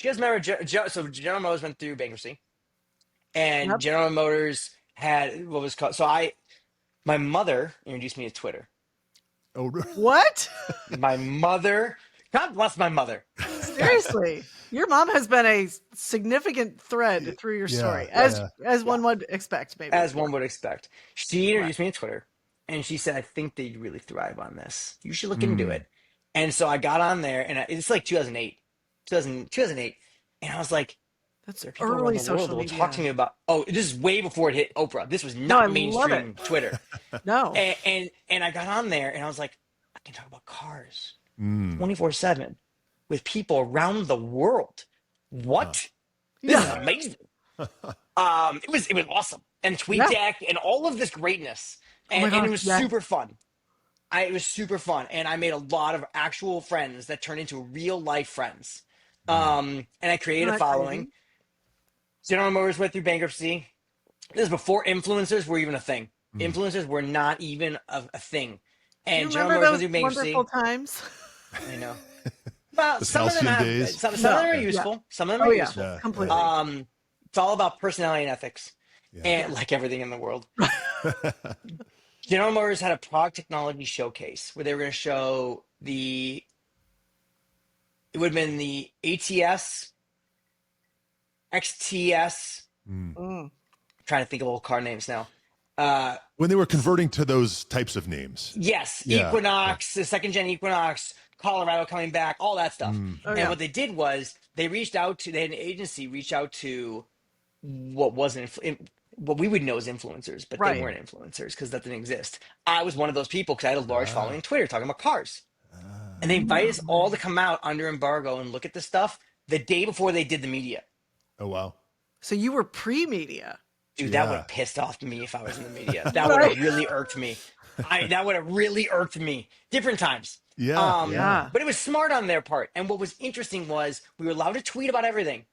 you guys remember? So General Motors went through bankruptcy, and Yep. General Motors had what was called. My mother introduced me to Twitter. oh, What? My mother, God bless my mother. Seriously. Your mom has been a significant thread through your yeah, story, Yep. as yeah. as Yeah. one would expect, maybe. As one would expect. She Right. introduced me to Twitter. and she said, I think that you really thrive on this. You should look into Mm. it. And so I got on there, and it's like 2008. And I was like, That's there are people around early the world social that will talk to media. me about, oh, this is way before it hit Oprah. This was No, I not love it. mainstream Twitter. No. And I got on there and I was like, I can talk about cars Mm. 24/7 with people around the world. Huh. What? This is Yeah. amazing. It was awesome. And Yeah. TweetDeck and all of this greatness. Oh my And gosh. it was Yes. super fun. It was super fun. And I made a lot of actual friends that turned into real life friends. Mm. And I Isn't created a that following. crazy? General Motors went through bankruptcy. This is before influencers were even a thing. Mm. Influencers were not even a thing. Do you And General remember Motors went those through wonderful bankruptcy. times? I know. Well, Those some of them halcyon have days. some of No. them are Yeah. Yeah. useful. Some of them Oh are yeah. useful. Yeah. Yeah. Completely. It's all about personality and ethics, Yeah. and Yes. like everything in the world. General Motors had a product technology showcase where they were going to show it would have been the ATS, XTS. Mm. Mm. Trying to think of old car names now. Uh, When they were converting to those types of names. yes, Yeah. Equinox, the second gen Equinox, Colorado coming back, all that stuff. Mm. Oh And yeah. what they did was they had an agency reach out to what wasn't what we would know as influencers, but they Right. weren't influencers because that didn't exist. I was one of those people because I had a large following Ah. on Twitter talking about cars. Ah. And they invited us all to Mm. come out under embargo and look at the stuff the day before they did the media. Oh wow. So you were pre-media. Dude, that would Yeah. have pissed off me if I was in the media. That would Right. have really irked me. That would have really irked me. Different times. Yeah. Yeah. But it was smart on their part. And what was interesting was we were allowed to tweet about everything,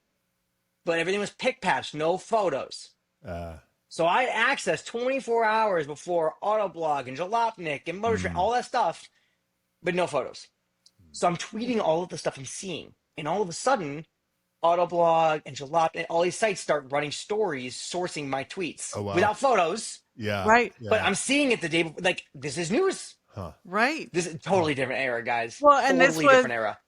but everything was pick patched, no photos. Uh, So I had access 24 hours before Autoblog and Jalopnik and Motor Trend, all that stuff, but no photos. So I'm tweeting all of the stuff I'm seeing. And all of a sudden, Autoblog and Jalopnik, all these sites start running stories sourcing my tweets Oh, wow. without photos. yeah. Right. Yeah. But I'm seeing it the day before. Like, this is news. Huh. Right. This is a totally different era, guys. Well, and this totally was- different era.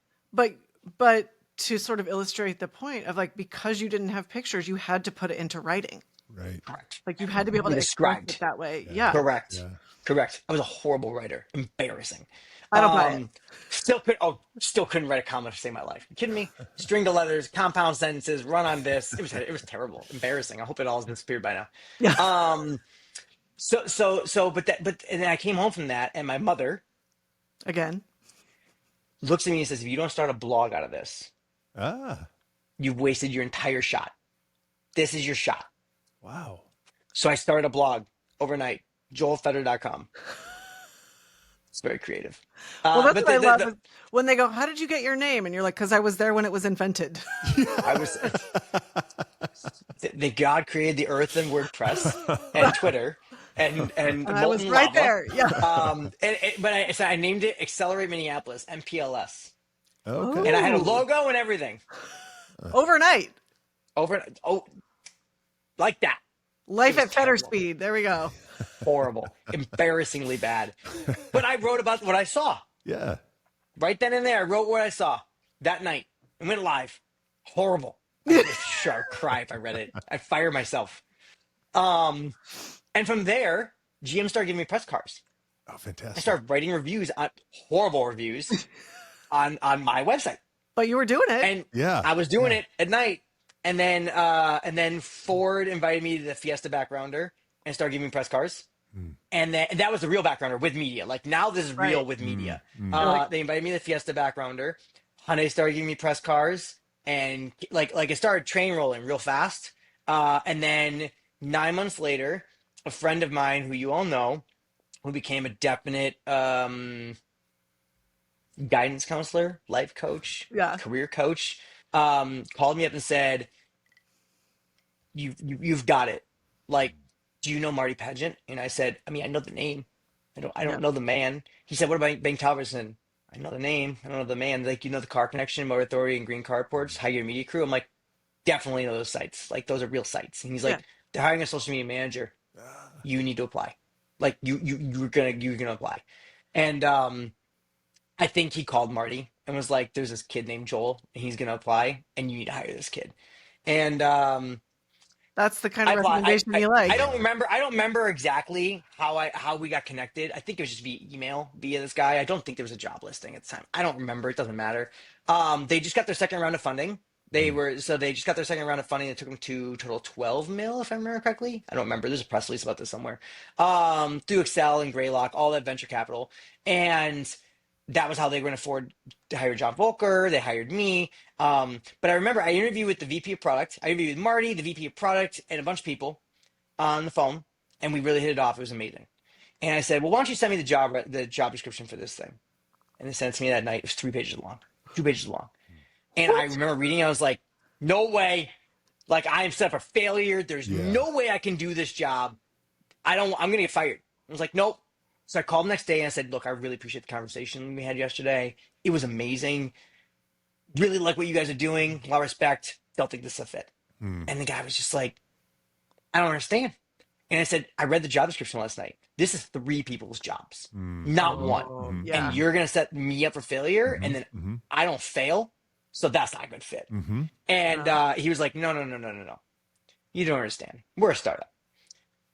But to sort of illustrate the point of like because you didn't have pictures, you had to put it into writing. Right. Correct. Like you had to be able to Described. express it that way. Yeah. Correct. Yeah. Correct. I was a horrible writer. Embarrassing. I don't buy it. Still couldn't write a comment to save my life. You kidding me? String of letters, compound sentences, run on this. It was terrible. Embarrassing. I hope it all has disappeared by now. Yeah. And then I came home from that and my mother Again. looks at me and says, if you don't start a blog out of this, Ah. you've wasted your entire shot. This is your shot. Wow. So I started a blog overnight, joelfeder.com. It's very creative. Well, that's But what I the- love the- is when they go, "How did you get your name?" And you're like, "Because I was there when it was invented." I was the God created the earth and WordPress and Twitter and And I was molten right lava. there. Yeah. So I named it Accelerate Minneapolis MPLS, Okay. and I had a Ooh. logo and everything Overnight. like that. Life It was at Fetter terrible. speed. There we go. Horrible, embarrassingly bad. But I wrote about what I saw Yeah. right then and there. I wrote what I saw that night and went live. Horrible. I'd cry if I read it. I'd fire myself. And from there, GM started giving me press cars. Oh, I fantastic. started writing reviews on horrible reviews on my website, But you were doing it. and Yeah. I was doing it at night. And then Ford invited me to the Fiesta backgrounder and started giving me press cars. And that was the real backgrounder with media. Like now this is real Right. with media. Like- They invited me to the Fiesta backgrounder. Hyundai started giving me press cars, and like it started train rolling real fast. And then 9 months later, a friend of mine who you all know, who became a definite guidance counselor, life coach, Yeah. career coach, called me up and said, "You've got it. Like, do you know Marty Pageant?" And I said, "I mean, I know the name. I don't Yeah. know the man." He said, "What about Ben Calverson?" "I know the name. I don't know the man." Like, you know the Car Connection, Motor Authority, and Green Carports, High Gear Media Crew. I'm like, definitely know those sites. Like, those are real sites. And he's like, Yeah. "They're hiring a social media manager. You need to apply. Like, you're gonna apply." And I think he called Marty and was like, "There's this kid named Joel, and he's gonna apply, and you need to hire this kid." And That's the kind I of applied. recommendation you I like. don't remember. I don't remember exactly how we got connected. I think it was just via email via this guy. I don't think there was a job listing at the time. I don't remember. It doesn't matter. They just got their second round of funding. They just got their second round of funding that took them to total 12 mil, if I remember correctly. I don't remember. There's a press release about this somewhere. Through Excel and Greylock, all that venture capital, and that was how they were going to afford to hire John Volker. They hired me. But I remember I interviewed with the VP of product. I interviewed with Marty, the VP of product, and a bunch of people on the phone, and we really hit it off. It was amazing. And I said, "Well, why don't you send me the job description for this thing?" And they sent it to me that night. It was 3 pages long, 2 pages long. And I What? remember reading it. I was like, "No way! Like I am set for failure. There's Yeah. no way I can do this job. I don't. I'm gonna get fired." I was like, "Nope." So I called him the next day and I said, "Look, I really appreciate the conversation we had yesterday. It was amazing. Really like what you guys are doing. A lot of respect. Don't think this is a fit." Hmm. And the guy was just like, "I don't understand." And I said, "I read the job description last night. This is three people's jobs, Hmm. not one. Oh, And yeah. you're going to set me up for failure, Hmm. and then Hmm. I don't fail. So that's not a good fit." Hmm. And Yeah. he was like, "No, no, no, no, no, no. You don't understand. We're a startup."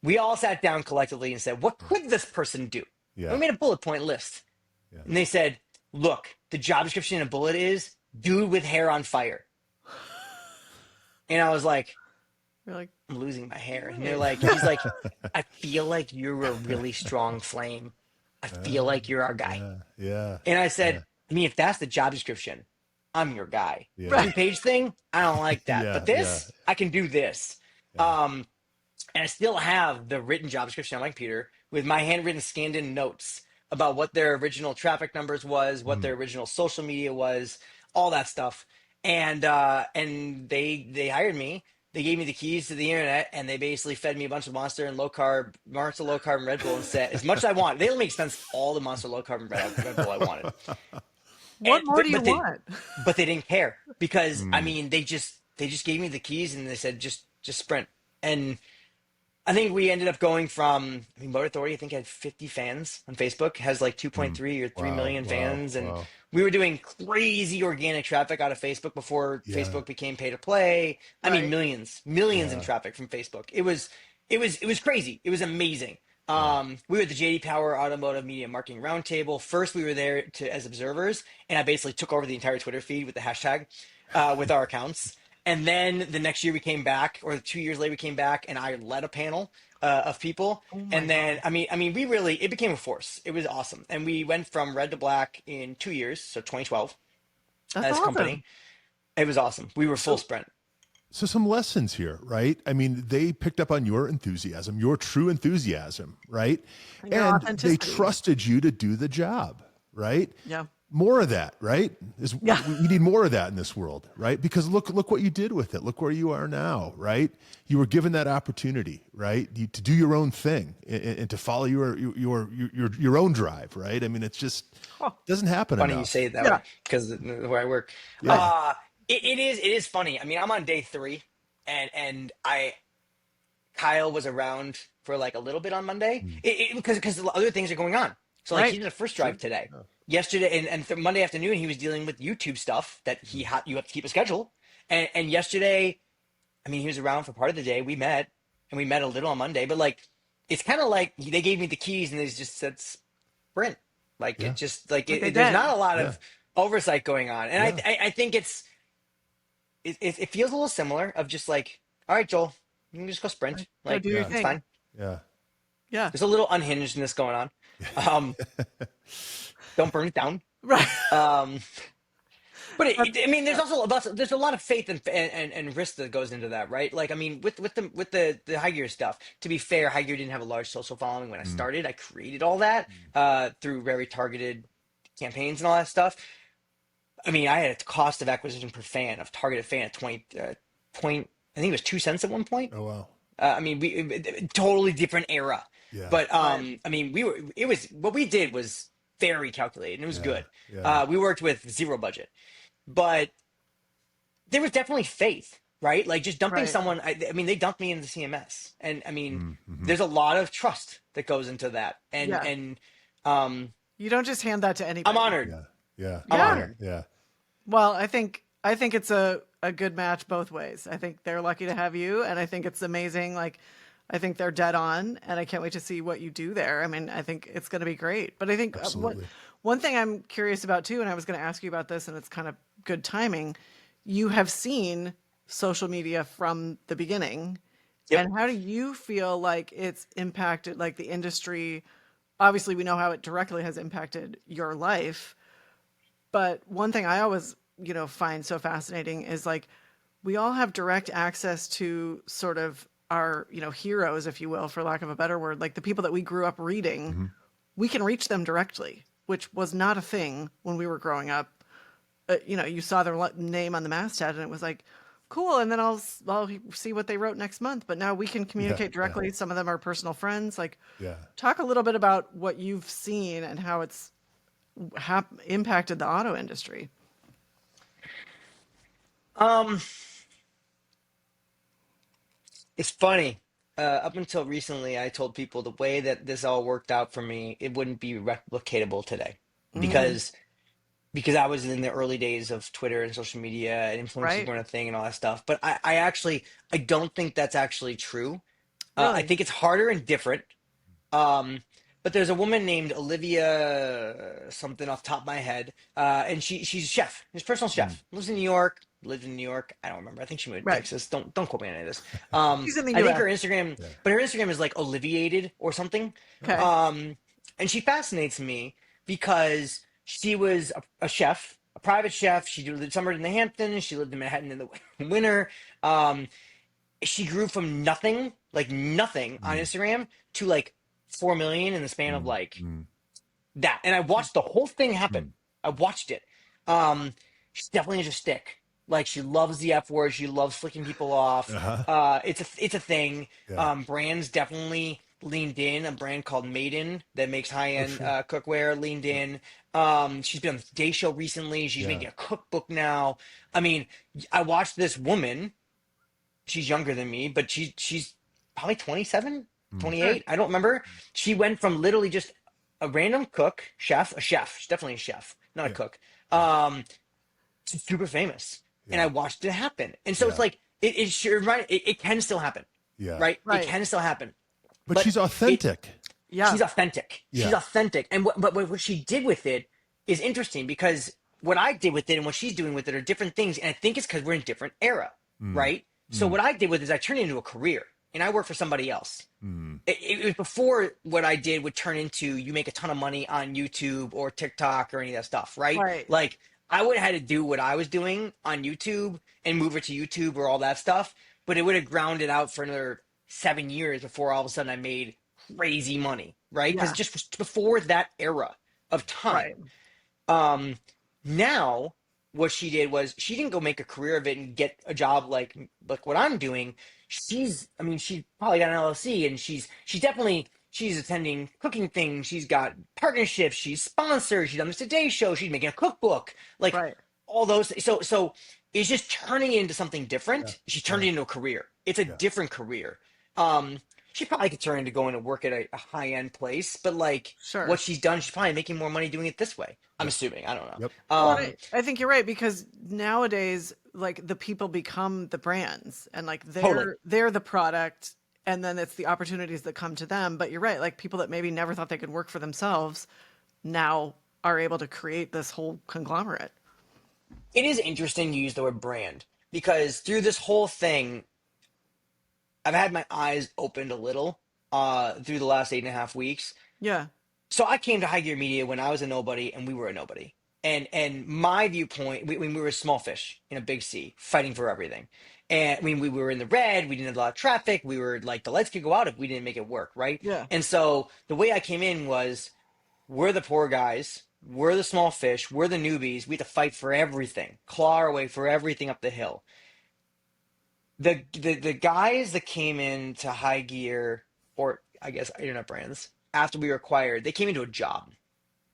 We all sat down collectively and said, "What could this person do?" And Yeah. we made a bullet point list. Yeah. And they said, "Look, the job description in a bullet is dude with hair on fire." And I was like, You're like, "I'm losing my hair." And they're like, he's like, "I feel like you're a really strong flame. I feel like you're our guy." Yeah. Yeah. And I Yeah. said, "I mean, if that's the job description, I'm your guy. Yeah. right. 3 page thing, I don't like that. Yeah. But Yeah. this, I can do this." Yeah. And I still have the written job description on my computer with my handwritten scanned in notes about what their original traffic numbers was, what Hmm. their original social media was, all that stuff. And they hired me. They gave me the keys to the internet, and they basically fed me a bunch of Monster low carb and Red Bull, and said as much as I want. They let me expense all the Monster low carb and Red Bull I wanted, What more do you but they want? didn't care because I Hmm. mean they just gave me the keys and they said just sprint. And I think we ended up going from, I mean, Motor Authority, I think had 50 fans on Facebook, has like Hmm. 2.3 or 3 Wow. million Wow. fans. And Wow. we were doing crazy organic traffic out of Facebook before Yeah. Facebook became pay to play. I mean, Right. millions in Yeah. traffic from Facebook. It was crazy. It was amazing. Yeah. We were at the JD Power Automotive Media Marketing Roundtable. First, we were there as observers, and I basically took over the entire Twitter feed with the hashtag, with our accounts. And then the next year we came back, or 2 years later we came back, and I led a panel of people. Oh my And then God. we really it became a force. It was awesome, and we went from red to black in 2 years, so 2012 That's as a awesome. company. It was awesome. We were full So, sprint. so some lessons here, right? I mean, they picked up on your enthusiasm, your true enthusiasm, right? And your And they authenticity. trusted you to do the job, right? Yeah. More of that, right? Yeah. We need more of that in this world, right? Because look what you did with it. Look where you are now, right? You were given that opportunity, right? To do your own thing and to follow your own drive, right? I mean, it's just Oh, doesn't happen Funny you enough. say it that yeah. way because the way I work. Yeah. It is funny. I mean, I'm on day 3, and I Kyle was around for like a little bit on Monday because other things are going on. So like he Right. did a first Sure. drive today, Yeah. yesterday, and Monday afternoon he was dealing with YouTube stuff that you have to keep a schedule. And yesterday, I mean, he was around for part of the day. We met, and we met a little on Monday, but like it's kind of like they gave me the keys and they just said sprint. Like Yeah. it just like Like they there's did. not a lot Yeah. of oversight going on, and Yeah. I think it feels a little similar of just like, all right, Joel, you can just go sprint. Go Like do your Yeah. it's thing. fine. Yeah. Yeah. There's a little unhingedness going on. Um, don't burn it down. Right. Um, but But I mean, there's a lot of faith and risk that goes into that, right? Like, I mean, with the high gear stuff. To be fair, high gear didn't have a large social following when I started. I created all that through very targeted campaigns and all that stuff. I mean, I had a cost of acquisition per fan of targeted fan at 20 point. I think it was 2 cents at one point. Oh wow. I mean, totally different era. Yeah. But right. I mean, it was what we did was very calculated and it was Yeah. good. Yeah. We worked with zero budget, but there was definitely faith, right? Like just dumping Right. someone. I mean, they dumped me into CMS, and I mean, Mm-hmm. there's a lot of trust that goes into that, and Yeah. You don't just hand that to anybody. I'm honored. Yeah. Yeah. I'm Yeah. honored. Yeah. Well, I think it's a a good match both ways. I think they're lucky to have you, and I think it's amazing. Like, I think they're dead on, and I can't wait to see what you do there. I mean, I think it's going to be great. But I think Absolutely. one thing I'm curious about too, and I was going to ask you about this, and it's kind of good timing. You have seen social media from the beginning, Yep. and how do you feel like it's impacted like the industry? Obviously, we know how it directly has impacted your life, but one thing I always, find so fascinating is like we all have direct access to sort of our, heroes, if you will, for lack of a better word, like the people that we grew up reading. Mm-hmm. We can reach them directly, which was not a thing when we were growing up. You saw their name on the masthead and it was like, cool. And then I'll see what they wrote next month. But now we can Yeah, communicate yeah, directly. Some of them are personal friends. Like, yeah. talk a little bit about what you've seen and how it's impacted the auto industry. Um, it's funny. Up until recently, I told people the way that this all worked out for me, it wouldn't be replicatable today Mm, because I was in the early days of Twitter and social media and influencers right. weren't a thing and all that stuff. But I actually I don't think that's actually true. I Really? think it's harder and different. Um, but there's a woman named Olivia something off the top of my head, and she's a chef. She's a personal Mm. chef. Lives in New York. Lived in New York. I don't remember. I think she moved to Right. Texas. Don't quote me on any of this. She's in the I think US. her Instagram, Yeah. but her Instagram is like Oliviated or something. Oh. Okay. And she fascinates me because she was a chef, a private chef. She lived somewhere in the Hamptons. She lived in Manhattan in the winter. Um, she grew from nothing, like nothing on Mm. Instagram to like 4 million in the span of Mm. like Mm. that. And I watched the whole thing happen. Mm. I watched it. She's definitely just a stick. Like she loves the F word. She loves flicking people off. Uh-huh. It's a thing. Yeah. Brands definitely leaned in. A brand called Maiden that makes high Oh, end sure. cookware leaned Yeah. in. She's been on the Today Show recently. She's Yeah. making a cookbook now. I mean, I watched this woman. She's younger than me, but she's probably 27, Mm. 28. Sure. I don't remember. She went from literally just a random cook, chef, a chef. She's definitely a chef, not a Yeah. cook. Yeah. To super famous. And I Yeah. watched it happen. And so it's Yeah. like it sure right. It can still happen, Yeah. right? It Right. can still happen. But But she's it authentic. Yeah. she's authentic. She's Yeah. authentic. And what she did with it is interesting because what I did with it and what she's doing with it are different things. And I think it's because we're in a different era, Mm. right? So Mm. what I did with it is I turned it into a career and I work for somebody else. Mm. It was before what I did would turn into you make a ton of money on YouTube or TikTok or any of that stuff, right? Right. Like I would have had to do what I was doing on YouTube and move it to YouTube or all that stuff, but it would have ground it out for another 7 years before all of a sudden I made crazy money, right? Because Yeah. just before that era of Right. time. Um, Now what she did was she didn't go make a career of it and get a job like what I'm doing. I mean, she probably got an LLC and she's attending cooking things. She's got partnerships. She's sponsored. She's on the Today Show. She's making a cookbook. Like Right. all those. So it's just turning it into something Yeah. different. She turned Yeah. it into a career. It's a Yeah. different career. Um, she probably could turn into going to work at a high end place, but like what Sure. she's done, she's probably making more money doing it this way. I'm Yep. assuming. I don't know. Yep. Well, Yep. I think you're right because nowadays, like the people become the brands, and like Totally. they're the product, and then it's the opportunities that come to them. But you're right, like people that maybe never thought they could work for themselves now are able to create this whole conglomerate. It is interesting you use the word brand because through this whole thing, I've had my eyes opened a little through the last 8.5 weeks. Yeah. So I came to High Gear Media when I was a nobody and we were a nobody. And my viewpoint, when we were small fish in a big sea, fighting for everything. And when we were in the red, we didn't have a lot of traffic. We were like the lights could go out if we didn't make it work, right? Yeah. And so the way I came in was we're the poor guys, we're the small fish, we're the newbies. We have to fight for everything, claw our way for everything up the hill. The guys that came into High Gear, or I guess internet brands, after we were acquired, they came into a job.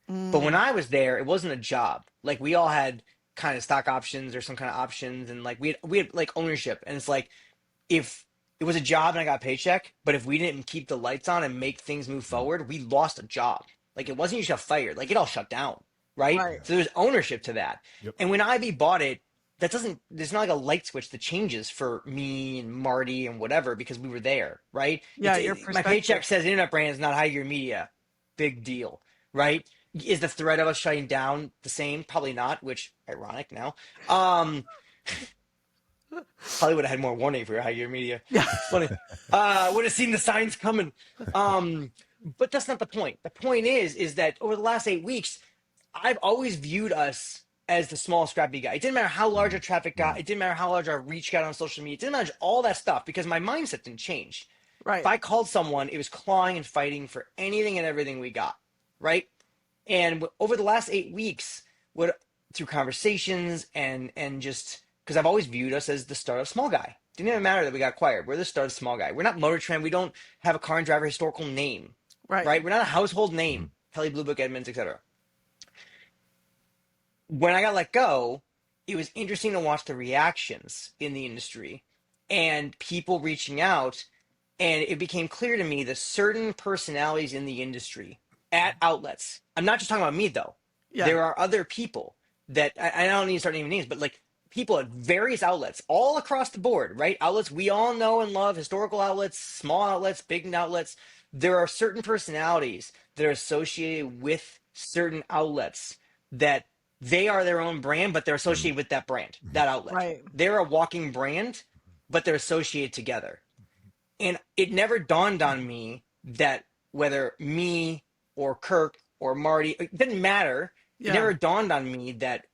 But when Mm, I was there, it wasn't a job. Like we all had kind of stock options or some kind of options, and like we had like ownership. And it's like if it was a job and I got a paycheck, but if we didn't keep the lights on and make things move Mm. forward, we lost a job. Like it wasn't you just got fired. Like it all shut down, right? right. So there's ownership to that. Yep. And when Ivy bought it, that doesn't, there's not like a light switch that changes for me and Marty and whatever because we were there, right? Yeah, your My perspective. paycheck says internet brand is not higher media. Big deal, right? Is the threat of us shutting down the same? Probably not, which ironic now. Um, Probably would have had more warning if we were high gear media. Yeah. It's funny. Would have seen the signs coming. But that's not the point. The point is that over the last 8 weeks, I've always viewed us as the small, scrappy guy. It didn't matter how large our traffic got. It didn't matter how large our reach got on social media. It didn't matter all that stuff because my mindset didn't change. If Right. I called someone, it was clawing and fighting for anything and everything we got, right? And over the last 8 weeks, what through conversations and just because I've always viewed us as the startup small guy. Didn't even matter that we got acquired. We're the startup small guy. We're not Motor Trend. We don't have a car and driver historical name, Right. right? We're not a household name. Kelly Blue Book, Edmonds, etc. When I got let go, it was interesting to watch the reactions in the industry and people reaching out. And it became clear to me that certain personalities in the industry at outlets, I'm not just talking about me though. Yeah. There are other people that I don't need to start naming names, but like people at various outlets all across the board, right? Outlets we all know and love, historical outlets, small outlets, big outlets. There are certain personalities that are associated with certain outlets that they are their own brand, but they're associated with that brand, that outlet. Right. They're a walking brand, but they're associated together. And it never dawned on me that whether me or Kirk or Marty, it didn't matter. It Yeah. never dawned on me that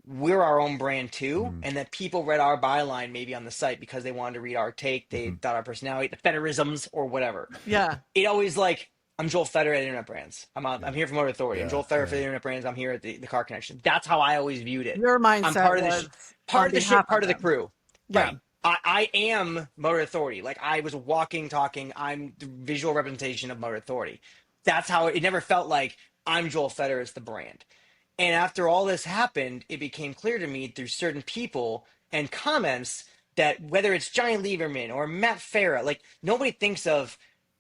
we're our own brand too, and that people read our byline maybe on the site because they wanted to read our take, they thought our personality, the Federisms or whatever. Yeah. It always like, I'm Joel Feder at Internet Brands. I'm here for Motor Authority. I'm Yeah, Joel Feder yeah. for the Internet Brands. I'm here at the Car Connection. That's how I always viewed it. Your mindset I'm part of the was part on of the shit, behalf part of the them. crew. Yeah. Right. I am Motor Authority. Like I was walking, talking. I'm the visual representation of Motor Authority. That's how it never felt like I'm Joel Feder as the brand. And after all this happened, it became clear to me through certain people and comments that whether it's Johnny Lieberman or Matt Farah, like nobody thinks of.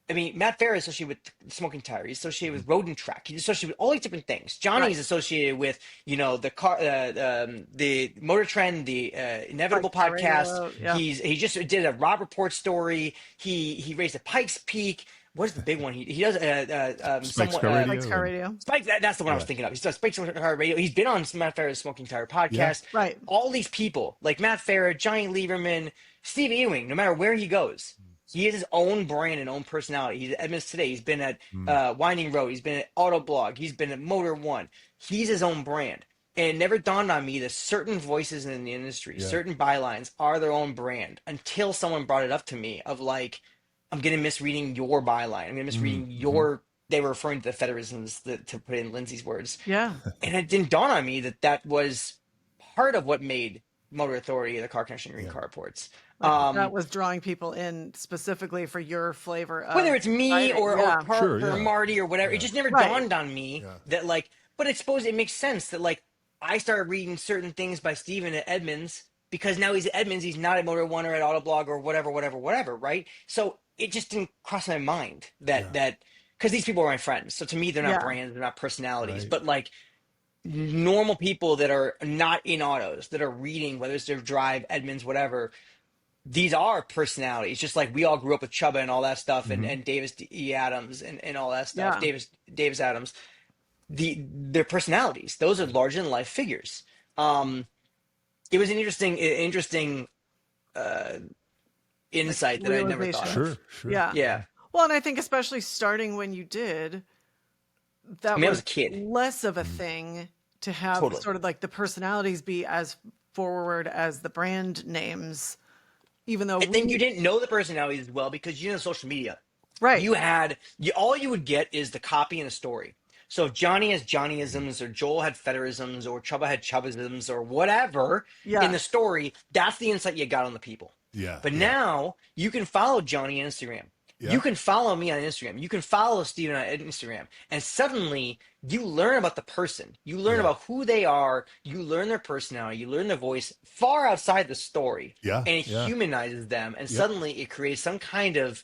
I mean, Matt Farah is associated with smoking tire. He's associated with road and track. He's associated with all these different things. Johnny is associated with, the car, the Motor Trend, the Inevitable Bike podcast. Radio, yeah. He just did a Rob Report story. He raced at Pikes Peak. What is the big one? He does Spike's Car Radio. Like Car Radio. Spike. That's the one I was thinking of. He's done Spike's Car Radio. He's been on Matt Farah's Smoking Tire podcast. Right. All these people like Matt Farah, Johnny Lieberman, Steve Ewing. No matter where he goes. He has his own brand and own personality. He's at Edmonds Today. He's been at Winding Road. He's been at Autoblog. He's been at Motor One. He's his own brand. And it never dawned on me that certain voices in the industry, certain bylines are their own brand until someone brought it up to me of like, I'm going to misreading your byline. I'm going to misreading your, they were referring to the Federisms to put in Lindsay's words. Yeah. And it didn't dawn on me that that was part of what made Motor Authority the Car Connection Green Car Reports. That was drawing people in specifically for your flavor of Whether it's me writing. or Yeah. Park Sure, or yeah. Marty or whatever, it just never Right. dawned on me that like, but I suppose it makes sense that like I started reading certain things by Steven at Edmonds because now he's at Edmonds, he's not at Motor One or at Autoblog or whatever, right? So it just didn't cross my mind that because these people are my friends. So to me, they're not Yeah. brands, they're not personalities, Right. but like normal people that are not in autos that are reading, whether it's their drive, Edmonds, whatever. These are personalities, just like we all grew up with Chubba and all that stuff, and Davis E. Adams and all that stuff. Yeah. Davis Adams, their personalities. Those are larger than life figures. It was an interesting insight that I never thought of. Sure, sure. Yeah. Yeah, Well, and I think especially starting when you did, that I mean, I was was a kid. less of a thing to have Totally. sort of like the personalities be as forward as the brand names, even though And then you didn't know the personalities as well because you know social media. right. All you would get is the copy and a story. So if Johnny has Johnnyisms or Joel had Federisms or Chubba had Chubbisms or whatever Yeah. in the story, that's the insight you got on the people. Yeah. But now you can follow Johnny on Instagram. Yeah. You can follow me on Instagram. You can follow Steven on Instagram. And suddenly you learn about the person. You learn about who they are. You learn their personality. You learn their voice far outside the story. Yeah, And it yeah. humanizes them. And suddenly it creates some kind of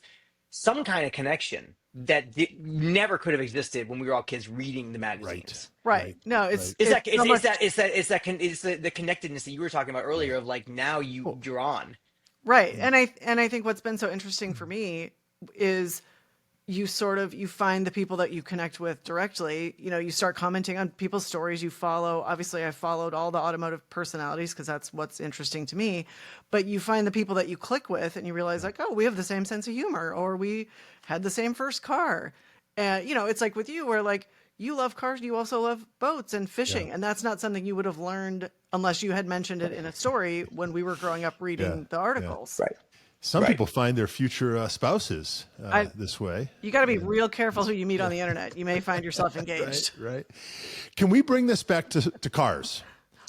some kind of connection that never could have existed when we were all kids reading the Right. magazines. Right. Right. No, Right. Is it's that so much. it's the connectedness that you were talking about earlier of like now Well, you're on. right. And I think what's been so interesting for me is you find the people that you connect with directly. You start commenting on people's stories. You follow, obviously I followed all the automotive personalities because that's what's interesting to me, but you find the people that you click with and you realize like, oh, we have the same sense of humor, or we had the same first car. And it's like with you where like you love cars, you also love boats and Yeah. fishing, and that's not something you would have learned unless you had mentioned it in a story when we were growing up Yeah. reading the Yeah. articles. Right. Some Right. people find their future spouses I this way. You got to be real careful who you meet on the internet. You may find yourself engaged. Right. Can we bring this back to cars?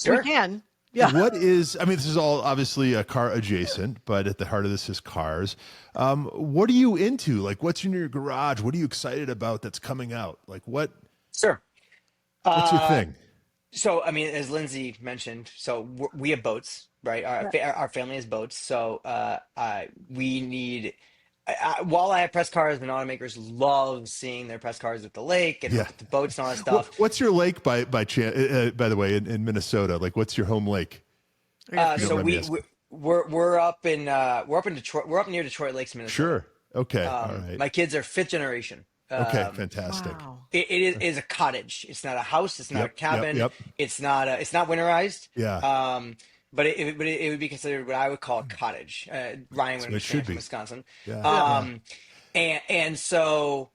We Sure. can. Yeah. What is, I mean, this is all obviously a car adjacent, but at the heart of this is cars. What are you into? Like, what's in your garage? What are you excited about that's coming out? Like, Sure. what's your thing? So, I mean, as Lindsay mentioned, so we have boats, right? Our family has boats. So, we need, while I have press cars, and automakers love seeing their press cars at the lake and Yeah. look at the boats and all that stuff. What's your lake by the way, in Minnesota? Like, what's your home lake? Are you don't So mind me asking. we're up in Detroit. We're up near Detroit Lakes, Minnesota. Sure. Okay. All right. My kids are fifth generation. Okay. Fantastic. Wow. It is a cottage. It's not a house. It's not a Yep, cabin. yep. It's not winterized. Yeah. But it would be considered what I would call a cottage. Ryan would what it should understand from be. Wisconsin. Yeah. And so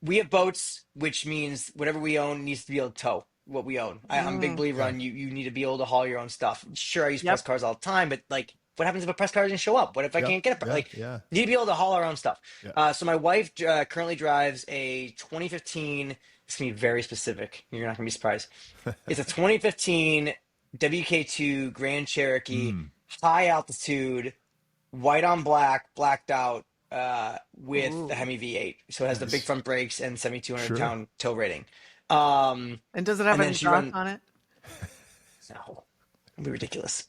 we have boats, which means whatever we own needs to be able to tow what we own. I'm a big believer on you need to be able to haul your own stuff. Sure, I use press cars all the time, but like, what happens if a press car doesn't show up? What if I Yep, can't get it? yeah, Like, yeah. need to be able to haul our own stuff. Yeah. So my wife currently drives a 2015. It's gonna be very specific. You're not gonna be surprised. It's a 2015 WK2 Grand Cherokee, high altitude, white on black, blacked out, with the Hemi V8. So it has the big front brakes and 7,200 Sure. pound tow rating. And does it have And an then she exhaust on it? No, it'd be ridiculous.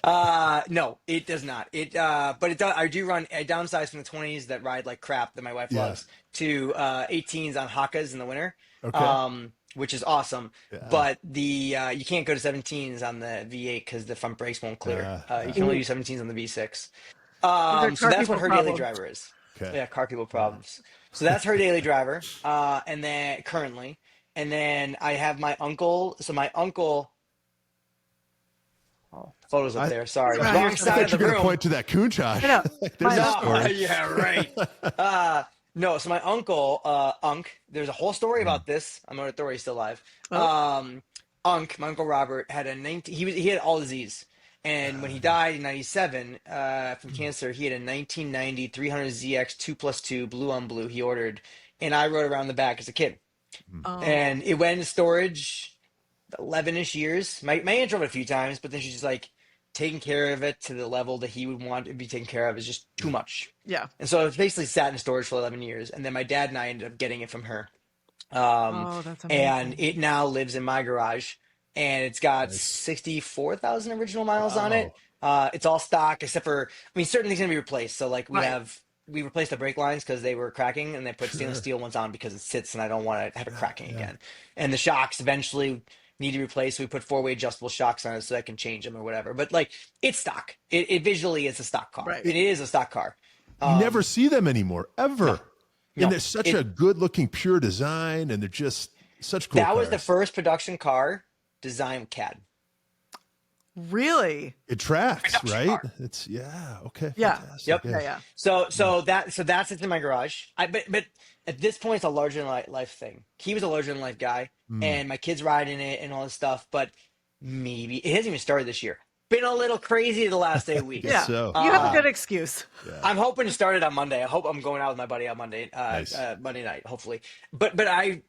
No, it does not. But it does. I downsize from the 20s that ride like crap that my wife Yeah. loves to 18s on Hakas in the winter. Okay. Which is awesome. Yeah. But you can't go to 17s on the V8 because the front brakes won't clear. Yeah. You can only do 17s on the V6. These are So car that's what people her daily problems. driver is. Okay. Yeah, car people problems. So that's her daily driver. And then currently, and then I have my uncle. So my uncle. Oh, photos up there. Sorry, I wrong thought side I of thought the you were going to room. point to that Countach. I know. Like, there's My a uncle- story. Yeah, right. No, so my uncle, Unk, there's a whole story about this. I'm not sure he's still alive. Unk, my uncle Robert, had he had all disease. And when he died in 97 from cancer, he had a 1990 300ZX 2+2 blue on blue he ordered. And I rode around the back as a kid. Oh. And it went in storage 11-ish years. My aunt drove it a few times, but then she's just like taking care of it to the level that he would want it to be taken care of is just too much. Yeah. And so it's basically sat in storage for 11 years. And then my dad and I ended up getting it from her. That's amazing. And it now lives in my garage. And it's got 64,000 original miles on it. It's all stock except for, I mean, certain things can be replaced. So like we replaced the brake lines because they were cracking, and they put stainless steel ones on because it sits and I don't want to have it cracking again. And the shocks eventually need to be replaced. So we put 4-way adjustable shocks on it so I can change them or whatever. But like, it's stock. It visually is a stock car. Right. It is a stock car. You never see them anymore, ever. No. And they're such a good-looking, pure design, and they're just such cool That was the cars. first production car designed with CAD. Really? It tracks, Production right? car. It's okay. Yeah. Fantastic. Yep. Yeah. So that's it's in my garage. But at this point it's a larger than life thing. He was a larger than life guy, and my kids ride in it and all this stuff. But maybe it hasn't even started this year. Been a little crazy the last 8 weeks. Yeah. so. You have a good excuse. I'm hoping to start it on Monday. I hope I'm going out with my buddy on Monday, Nice. Monday night, hopefully. But I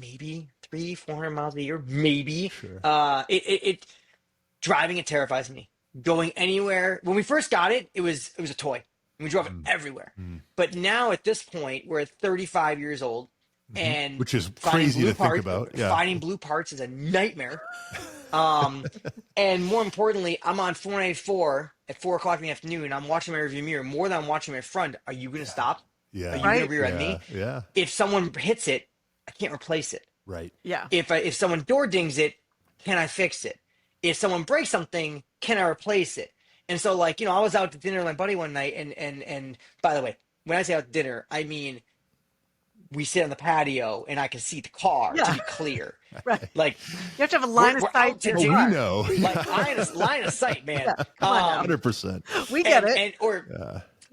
maybe 300-400 miles a year, maybe. Sure. It driving it terrifies me. Going anywhere. When we first got it, it was a toy. We drove it everywhere. But now at this point, we're at 35 years old, and Which is finding crazy blue to think parts- about. Yeah. Finding blue parts is a nightmare. And more importantly, I'm on 494 at 4 o'clock in the afternoon, I'm watching my rearview mirror more than I'm watching my front. Are you going to stop? Are Yeah. you going to Right. rear end Yeah. me? Yeah. If someone hits it, I can't replace it. Right. Yeah. If someone door dings it, can I fix it? If someone breaks something, can I replace it? And so, like, I was out to dinner with my buddy one night, and by the way, when I say out to dinner, I mean we sit on the patio and I can see the car, to Yeah. be clear. Right. Like, You have to have a line of we're sight out to to your Oh, we car. know. like line of sight, man. Yeah. Come on now. 100%. We get it. And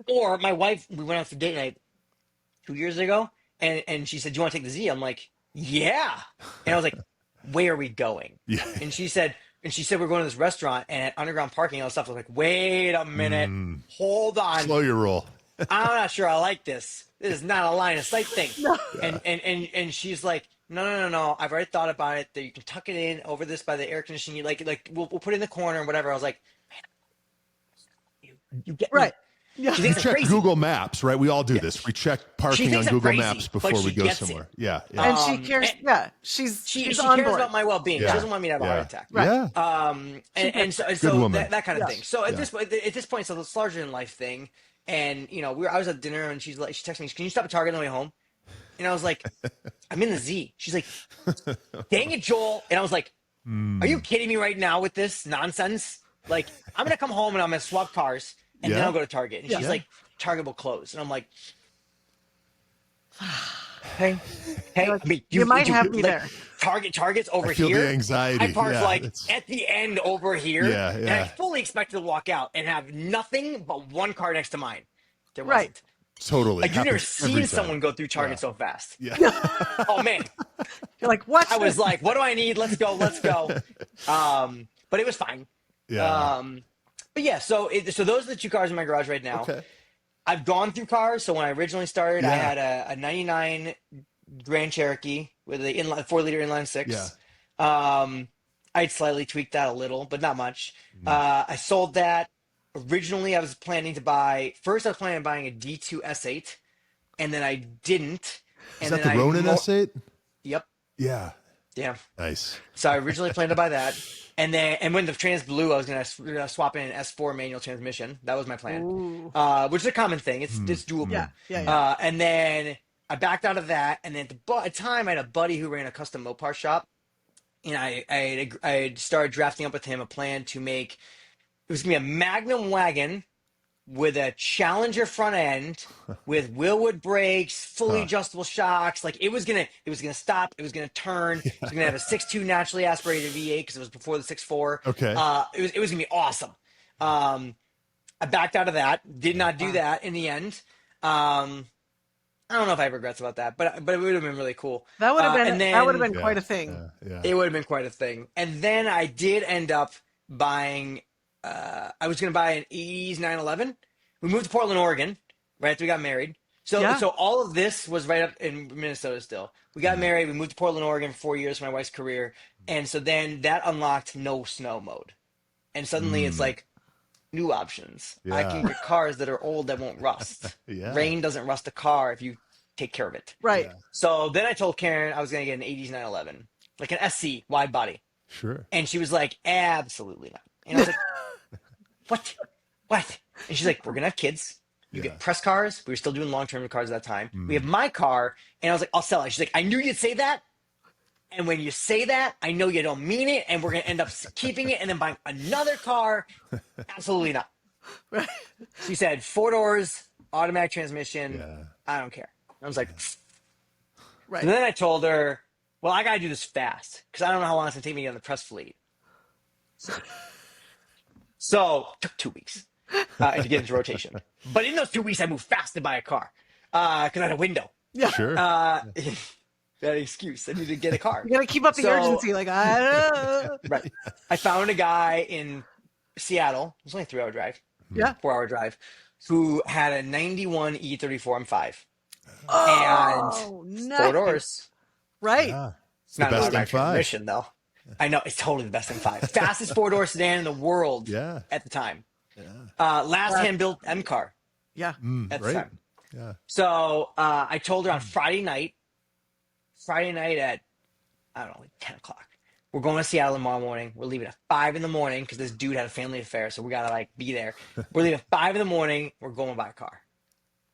or my wife, we went out for date night 2 years ago, and she said, "Do you want to take the Z?" I'm like, "Yeah," and I was like, "Where are we going?" Yeah. And she said, we're going to this restaurant and at underground parking and all that stuff. I was like, "Wait a minute, hold on, Slow your roll. I'm not sure I like this. This is not a line of sight thing." No. And she's like, no. I've already thought about it. That you can tuck it in over this by the air conditioning. Like we'll put it in the corner and whatever. I was like, you get me. Right. Yeah. She We thinks I'm check crazy. Google Maps, right? We all do this. We check parking on thinks I'm Google crazy, Maps but before she we go gets it. somewhere. Yeah. Yeah. And she cares. and- Yeah. She's She on cares board. about my well-being. Yeah. She doesn't want me to have a Yeah. heart attack. Right. Yeah. And so woman. that kind of Yeah. thing. So at Yeah. this point, so it's larger than life thing. And I was at dinner and she texted me, "Can you stop at Target on the way home?" And I was like, "I'm in the Z." She's like, "Dang it, Joel!" And I was like, "Are you kidding me right now with this nonsense? Like, I'm gonna come home and I'm gonna swap cars and then Yeah. I'll go to Target." And she's Yeah. like, "Target will close," and I'm like, "Hey, I mean, You might have me there. Target's over I feel here. the anxiety. I parked Yeah, like it's- at the end over here. Yeah, And I yeah. fully expected to walk out and have nothing but one car next to mine. There Right. wasn't. Totally. Like, you've never Happens every seen time. someone go through Target so fast. Yeah. Oh man. You're like, what? I was like, what do I need? Let's go. But it was fine. Yeah. But yeah, so those are the two cars in my garage right now. Okay. I've gone through cars. So when I originally started, I Yeah. had a 99 Grand Cherokee with a 4-liter inline six. Yeah. I'd slightly tweaked that a little, but not much. I sold that. Originally, I was planning on buying a D2 S8, and then I didn't. Is And that the then Ronin S8? Yep. Yeah. Yeah. Nice. So I originally planned to buy that. And when the trans blew, I was gonna swap in an S4 manual transmission. That was my plan, which is a common thing. It's doable. Yeah. And then I backed out of that. And then at the time, I had a buddy who ran a custom Mopar shop, and I had started drafting up with him a plan to make. It was gonna be a Magnum wagon with a Challenger front end, with Willwood brakes, fully adjustable shocks. Like it was gonna stop. It was gonna turn. It was gonna have a 6.2 naturally aspirated V8 because it was before the 6.4. Okay. It was gonna be awesome. I backed out of that. Did not do that in the end. I don't know if I have regrets about that, but it would have been really cool. That would have been and then, that would have been quite a thing. Yeah. It would have been quite a thing. And then I did end up buying. I was going to buy an 80s 911. We moved to Portland, Oregon, right after we got married. So all of this was right up in Minnesota still. We got married. We moved to Portland, Oregon for 4 years for my wife's career. And so then that unlocked no snow mode. And suddenly it's like new options. I Yeah. can get cars that are old that won't rust. Yeah. Rain doesn't rust a car if you take care of it. Right. Yeah. So then I told Karen I was going to get an 80s 911, like an SC wide body. Sure. And she was like, absolutely not. And I was like, what? And she's like, we're going to have kids. You get press cars. We were still doing long-term cars at that time. We have my car. And I was like, I'll sell it. She's like, I knew you'd say that. And when you say that, I know you don't mean it. And we're going to end up keeping it and then buying another car. Absolutely not. Right. She said, 4 doors, automatic transmission. Yeah. I don't care. I was like, Right. and then I told her, well, I got to do this fast because I don't know how long it's going to take me to get on the press fleet. So it took 2 weeks to get into rotation. But in those 2 weeks, I moved fast to buy a car because I had a window. Yeah. Sure. That excuse. I needed to get a car. You got to keep up the So- urgency. Like, Right. I found a guy in Seattle. It was only a 3-hour drive, yeah. 4-hour drive, who had a 91 E34 M5 Oh, and nice. 4 doors. Right. Yeah. It's Not the an best automatic M5. transmission, though. I know, it's totally the best M5. Fastest 4-door sedan in the world Yeah. at the time. Yeah. Last hand-built M car Yeah. at the Right. time. Yeah. So I told her on Friday night at, I don't know, like 10 o'clock, We're going to Seattle tomorrow morning. We're leaving at 5 in the morning because this dude had a family affair, so we gotta like be there. We're leaving at 5 in the morning. We're going by car.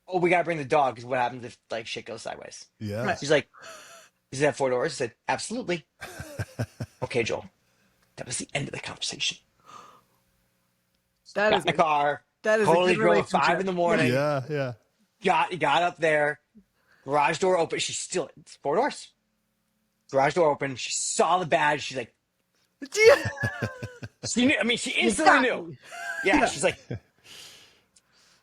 Oh, we gotta bring the dog because what happens if like shit goes sideways? Yeah. Right. She's like, "Does it have 4 doors?" I said, "Absolutely." Okay, Joel. That was the end of the conversation. That Got is in the car. that is a Totally good drove at five relationship. in the morning. Yeah. Yeah. Got up there. Garage door open. She's still it's 4 doors. Garage door open. She saw the badge. She's like, she knew. I mean, she You instantly got knew. me. Yeah. Yeah. She's like,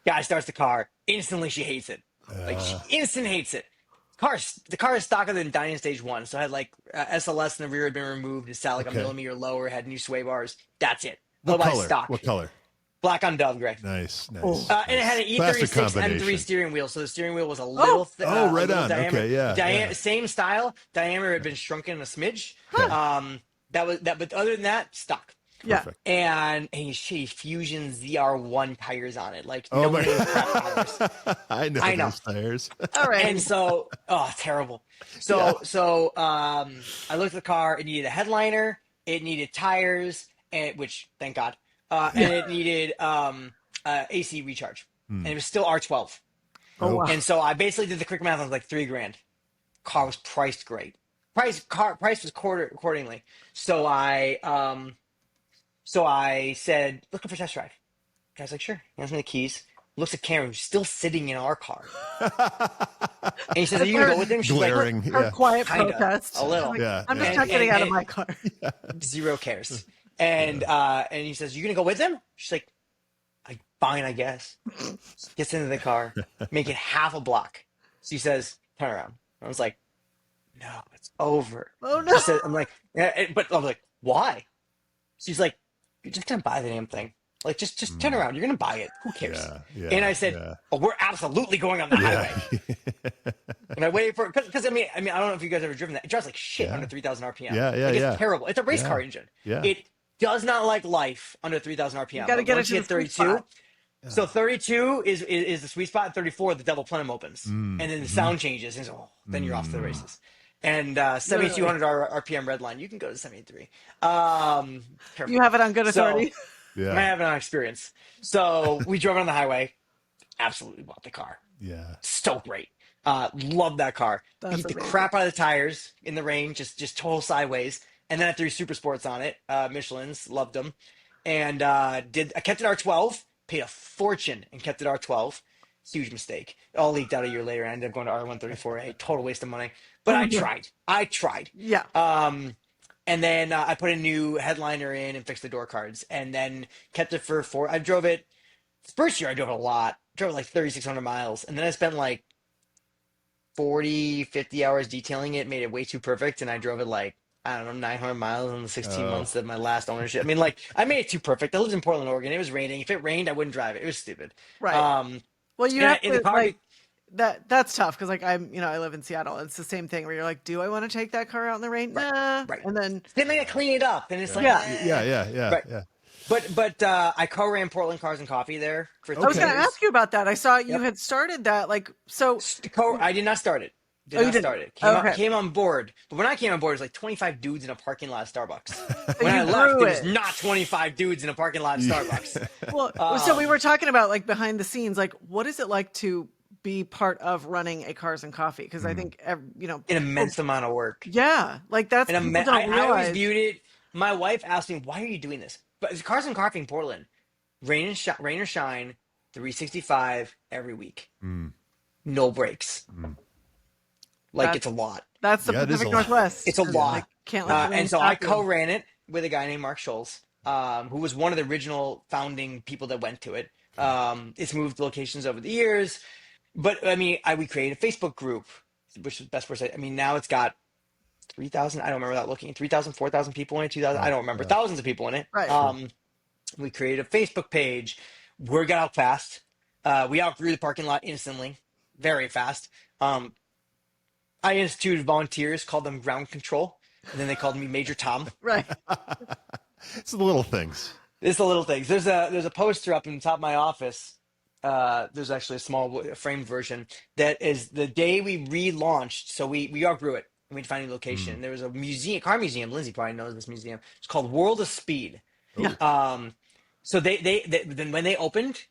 guy starts the car. Instantly, she hates it. Like she Uh, instant hates it. The car is stocker than Dining Stage 1. So it had like SLS in the rear had been removed. It sat like a okay. millimeter lower. Had new sway bars. That's it. What Otherwise, color? stock. What color? Black on Dove gray. Nice. Oh. And it had an Classic E36 M3 combination. steering wheel, so the steering wheel was a little, Oh, right a little on. diameter. Okay, yeah. Same style. Diameter had been shrunken a smidge. Okay. That was that, but other than that, stock. Yeah. Perfect. And he Fusion ZR1 tires on it, like Oh no my crap tires. I know I know. those tires. All right. And so, oh, terrible. I looked at the car. It needed a headliner. It needed tires, and which thank God. And it needed AC recharge, and it was still R12. Oh, wow. And so I basically did the quick math. I was like $3,000. Car was priced great. Price was accordingly. So I said, looking for test drive. Guy's like, sure. He hands me the keys. Looks at Karen, who's still sitting in our car, and he says, "Are you gonna go with him?" She's Glaring. Her Yeah. quiet Kinda, protest. a little. Like, Yeah, I'm just yeah. not getting out of And- my car. like, zero cares. And he says, "You gonna go with him?" She's like, fine, I guess." Gets into the car, make it half a block. She says, "Turn around." I was like, "No, it's over." Oh, no. She said, "I'm like, yeah," but I was like, "Why?" She's like, "You're just gonna buy the damn thing. Like, just turn around. You're gonna buy it. Who cares?" Yeah, And I said, yeah. "Oh, we're absolutely going on the highway." Yeah. And I waited for because I mean I don't know if you guys ever driven that. It drives like shit Yeah. under 3,000 RPM. Yeah, Like, yeah. it's terrible. It's a race Yeah. car engine. Yeah. It does not like life under 3,000 RPM. You got to But get it once to you the hit sweet 32, spot. so 32 is the sweet spot. And 34, the double plenum opens, and then the sound changes, and then you're off to the races. And 7,200 RPM red line, you can go to 73. Careful. You have it on good So- authority. Yeah. I have an experience. So we drove it on the highway. Absolutely bought the car. Yeah. So great. Love that car. That's Beat the amazing. crap out of the tires in the rain, just total sideways. And then I threw super sports on it. Michelin's, loved them. And I kept it R12, paid a fortune and kept it R12. Huge mistake. All leaked out a year later and I ended up going to R134A. Total waste of money. But I tried. Yeah. And then I put a new headliner in and fixed the door cards, and then kept it for 4. I drove it. First year I drove it a lot. Drove it like 3,600 miles, and then I spent like 40, 50 hours detailing it. Made it way too perfect, and I drove it like I don't know 900 miles in the 16 months of my last ownership. I mean, like I made it too perfect. I lived in Portland, Oregon. It was raining. If it rained, I wouldn't drive it. It was stupid. Right. Well, you and have in to the car, like that's tough because like I live in Seattle. It's the same thing where you're like, do I want to take that car out in the rain? Nah. right. And then then they clean it up, and it's like Yeah. Yeah. Right. Yeah. But I co-ran Portland Cars and Coffee there for 3 I was going to years. ask you about that. I saw you Yep. had started that. Like, so I did not start it. Oh, you didn't? Start it. Okay. Came on board. But when I came on board, it was like 25 dudes in a parking lot of Starbucks. you When I left, grew it was it. not 25 dudes in a parking lot of Starbucks. well, so we were talking about like behind the scenes, like what is it like to be part of running a Cars and Coffee? Because I think An immense amount of work. yeah, like that's And people don't I always realize. viewed it. My wife asked me, "Why are you doing this?" But it's Cars and Coffee in Portland, rain or shine, 365 every week, no breaks. Like That's- it's a lot. That's the Yeah, it is Pacific a lot. Northwest. It's a lot. Like, can't let the rain And so I stop you. co-ran it with a guy named Mark Scholes, who was one of the original founding people that went to it. It's moved locations over the years, but I mean, we created a Facebook group, which is the best word. I mean, now it's got 3,000. I don't remember that looking 3,000, 4,000 people in it. 2,000. I don't remember. Thousands of people in it. Right. We created a Facebook page. Word got out fast. We outgrew the parking lot instantly, very fast. I instituted volunteers, called them ground control, and then they called me Major Tom. Right. It's the little things. It's the little things. There's a poster up in the top of my office. There's actually a small framed version that is the day we relaunched. So we outgrew it. and we'd find a new location. And there was a museum, car museum. Lindsay probably knows this museum. It's called World of Speed. Yeah. So they then when they opened,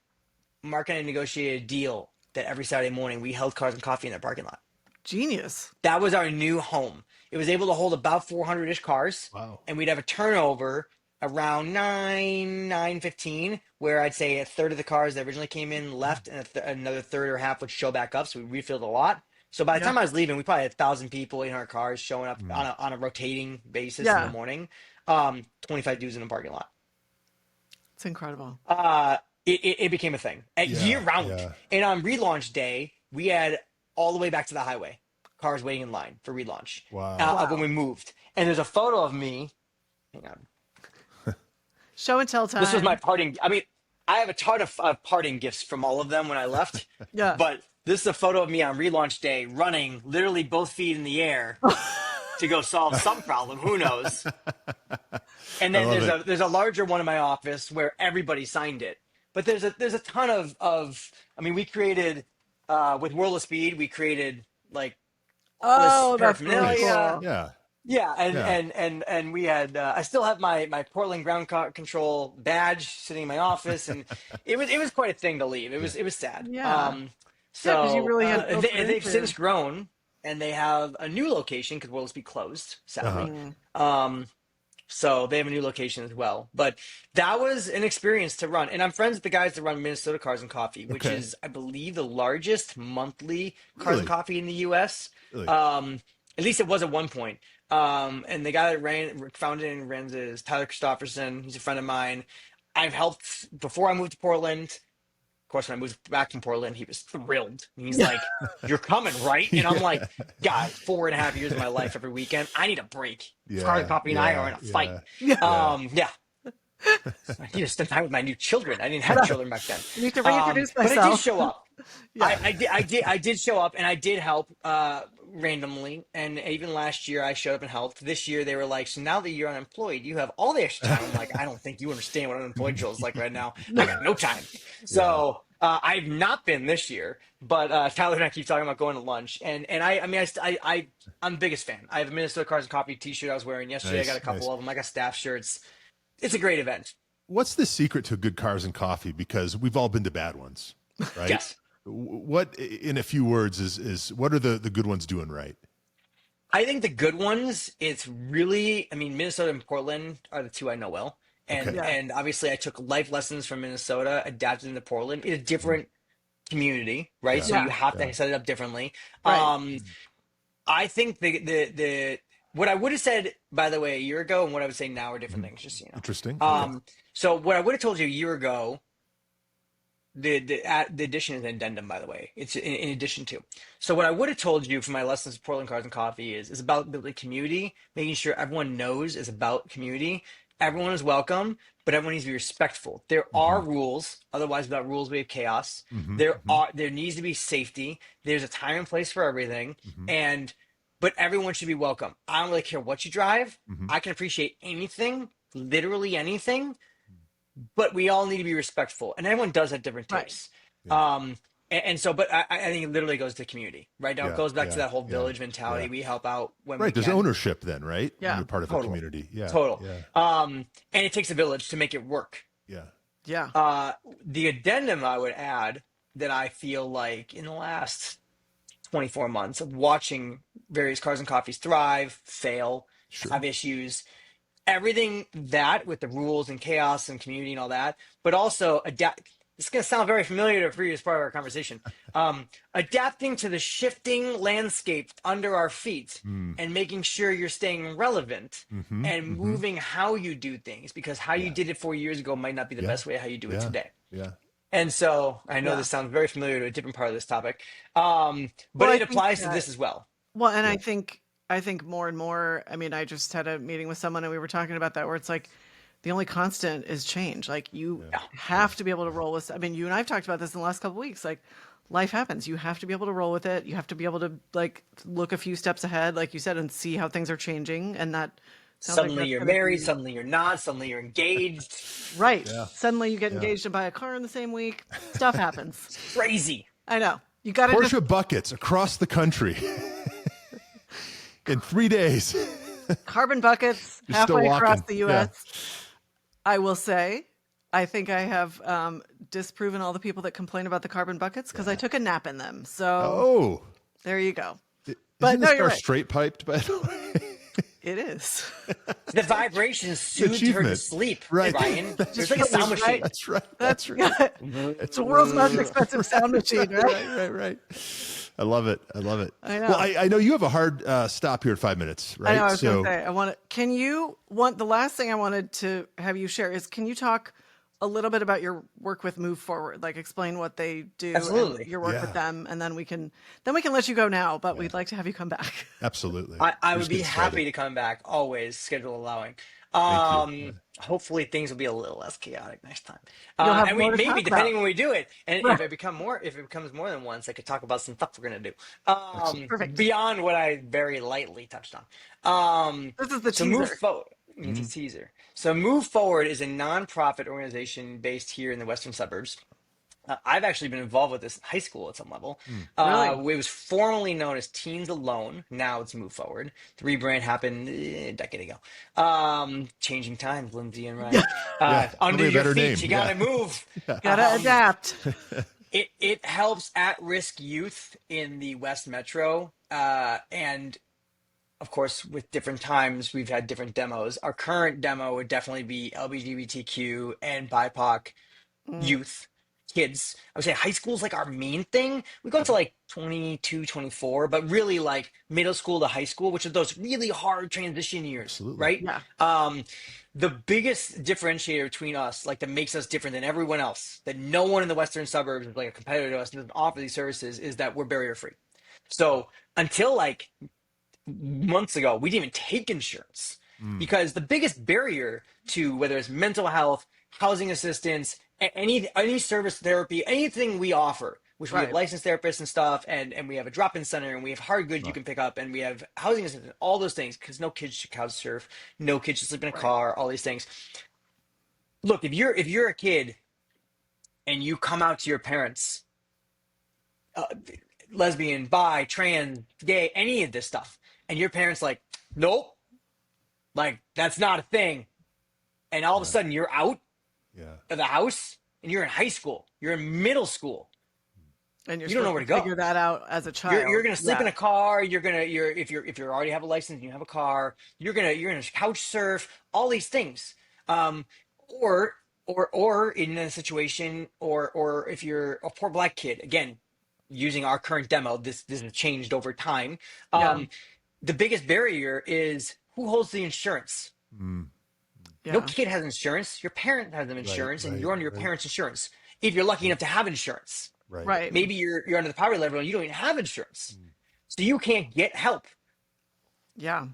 Mark and I negotiated a deal that every Saturday morning we held cars and coffee in their parking lot. Genius. That was our new home. It was able to hold about 400-ish cars, Wow. and we'd have a turnover around 9:15, where I'd say a third of the cars that originally came in left, and another third or half would show back up. So we refilled a lot. So by the Yeah. time I was leaving, we probably had 1,000 people, 800 cars showing up on a rotating basis in the Yeah. morning. 25 dudes in the parking lot. It's incredible. It became a thing at year round. Yeah. And on relaunch day, we had all the way back to the highway, cars waiting in line for relaunch. Wow. Of when we moved. And there's a photo of me. Hang on. Show and tell time. This was my parting. I mean, I have a ton of parting gifts from all of them when I left. Yeah. But this is a photo of me on relaunch day running, literally both feet in the air to go solve some problem. Who knows? And then there's a larger one in my office where everybody signed it. But there's a ton of I mean, we created with World of Speed, we created like all this that's really paraphernalia. cool. Yeah. Yeah, and we had I still have my Portland ground control badge sitting in my office, and it was quite a thing to leave. It was sad. Yeah. So 'cause you really had built it they've into- since grown, and they have a new location because World Speed closed, sadly. So they have a new location as well. But that was an experience to run, and I'm friends with the guys that run Minnesota Cars and Coffee, which Okay. is, I believe, the largest monthly cars Really? and coffee in the U.S. Really? At least it was at one point. And the guy that founded and runs it is Tyler Christopherson. He's a friend of mine. I've helped before I moved to Portland. Of course, when I moved back from Portland, he was thrilled. And he's like, "You're coming, right?" And I'm like, "God, 4.5 years of my life every weekend. I need a break. Yeah, Cars and Coffee and I are in a fight." Yeah. I need to spend time with my new children. I didn't have children back then. I need to reintroduce But I did myself. show up. I did show up, and I did help randomly. And even last year, I showed up and helped. This year, they were like, "So now that you're unemployed, you have all the extra time." I'm like, "I don't think you understand what unemployed feels like right now. I got no time." So I've not been this year, but Tyler and I keep talking about going to lunch. And I'm the biggest fan. I have a Minnesota Cars and Coffee T-shirt I was wearing yesterday. Nice, I got a couple nice. of them. I got staff shirts. It's a great event. What's the secret to good cars and coffee? Because we've all been to bad ones, right? Yes. What, in a few words, is what are the good ones doing right? I think the good ones, it's really, I mean, Minnesota and Portland are the two I know well. And Okay. and obviously I took life lessons from Minnesota, adapted into Portland. It's a different community, right? So Yeah. you have to set it up differently. Right. I think the what I would have said, by the way, a year ago and what I would say now are different things, just so you know. Interesting. So what I would have told you a year ago, the addition is an addendum, by the way. It's in addition to. So what I would have told you from my lessons of Portland Cars and Coffee is about building community, making sure everyone knows is about community. Everyone is welcome, but everyone needs to be respectful. There are rules, otherwise without rules we have chaos. There needs to be safety. There's a time and place for everything, but everyone should be welcome. I don't really care what you drive. I can appreciate anything, literally anything, but we all need to be respectful, and everyone does have different Right. tastes. And so, but I think it literally goes to community, right? Now Yeah, it goes back to yeah, that whole yeah, village mentality. yeah. We help out when we Right. There's can. ownership then, right? Yeah. When you're part of a Total. community. Yeah. Total. Yeah. And it takes a village to make it work. Yeah. Yeah. The addendum I would add that I feel like in the last 24 months of watching various cars and coffees thrive, fail, Sure. have issues, everything that with the rules and chaos and community and all that, but also adapt. This is going to sound very familiar to a previous part of our conversation. Adapting to the shifting landscape under our feet and making sure you're staying relevant and moving how you do things, because how you did it 4 years ago might not be the best way how you do it Yeah. today. Yeah. And so I know Yeah. this sounds very familiar to a different part of this topic, but Well, I it think applies to that- this as well. Well, and I think more and more, I mean, I just had a meeting with someone and we were talking about that where it's like the only constant is change. Like you have to be able to roll with, I mean, you and I've talked about this in the last couple of weeks, like life happens. You have to be able to roll with it. You have to be able to like look a few steps ahead, like you said, and see how things are changing. And that sounds like Suddenly that's you're gonna married, be- suddenly you're not, suddenly you're engaged. Right. Yeah. Suddenly you get engaged and buy a car in the same week. Stuff happens. Crazy. I know. You got to Porsche buckets across the country. in 3 days. Carbon buckets You're still halfway across walking. the Yeah. U.S. I will say, I think I have disproven all the people that complain about the carbon buckets because I took a nap in them. So Oh, there you go. isn't But no, this you're car right. straight piped, by the way? It is. The vibrations It's an soothed her to achievement. sleep, Right. Ryan. It was Just like a put me sound right. machine. That's right. That's That's right. it's the world's most expensive sound machine, right? Right. I love it. I love it. I know. Well, I know you have a hard stop here at 5 minutes, right? I know. I was going to say, the last thing I wanted to have you share is, can you talk a little bit about your work with Move Forward? Like, explain what they do Absolutely. and your work with Yeah. them, and then we can let you go now. But we'd like to have you come back. Absolutely. I We're would just be getting happy started. to come back, always, schedule allowing. Thank you. Hopefully things will be a little less chaotic next time. You'll have And more to maybe talk depending about. when we do it, and Right. if it becomes more than once, I could talk about some stuff we're gonna do. Excellent. Perfect. Beyond what I very lightly touched on. This is the So move teaser. forward. It's a teaser. So Move Forward is a nonprofit organization based here in the western suburbs. I've actually been involved with this in high school at some level. Really? It was formerly known as Teens Alone. Now it's Move Forward. The rebrand happened a decade ago. Changing times, Lindsay and Ryan. Yeah. Under Probably a your better feet, name. you gotta move. Gotta Um, adapt. it helps at-risk youth in the West Metro, and of course, with different times, we've had different demos. Our current demo would definitely be LGBTQ and BIPOC Mm, youth, kids. I would say high school is like our main thing. We go to like 22, 24, but really like middle school to high school, which are those really hard transition years, Absolutely. right? yeah. The biggest differentiator between us, like that makes us different than everyone else, that no one in the western suburbs is like a competitor to us and doesn't offer these services, is that we're barrier free. So until like months ago, we didn't even take insurance because the biggest barrier to whether it's mental health, housing assistance, any service therapy, anything we offer, which we have Right. licensed therapists and stuff, and we have a drop-in center, and we have hard goods you Right. can pick up, and we have housing assistance, all those things, because no kids should couch surf, no kids should sleep in a Right. car, all these things. Look, if you're a kid and you come out to your parents, uh, lesbian, bi, trans, gay, any of this stuff, and your parents like, nope, like that's not a thing, and all of a sudden you're out Yeah. of the house and you're in high school, you're in middle school, And you're you don't know supposed where to to go. figure that out as a child. You're gonna sleep Yeah. in a car. You're if you already have a license and you have a car, you're gonna couch surf, all these things. Um, or in a situation, or if you're a poor black kid, again, using our current demo, this has changed over time. Yeah. Um, the biggest barrier is who holds the insurance. Mm. No Yeah. kid has insurance. Your parent has insurance, and you're under your Right. parents' insurance. If you're lucky enough to have insurance, Right. Right. maybe you're under the poverty level and you don't even have insurance, so you can't get help. Yeah.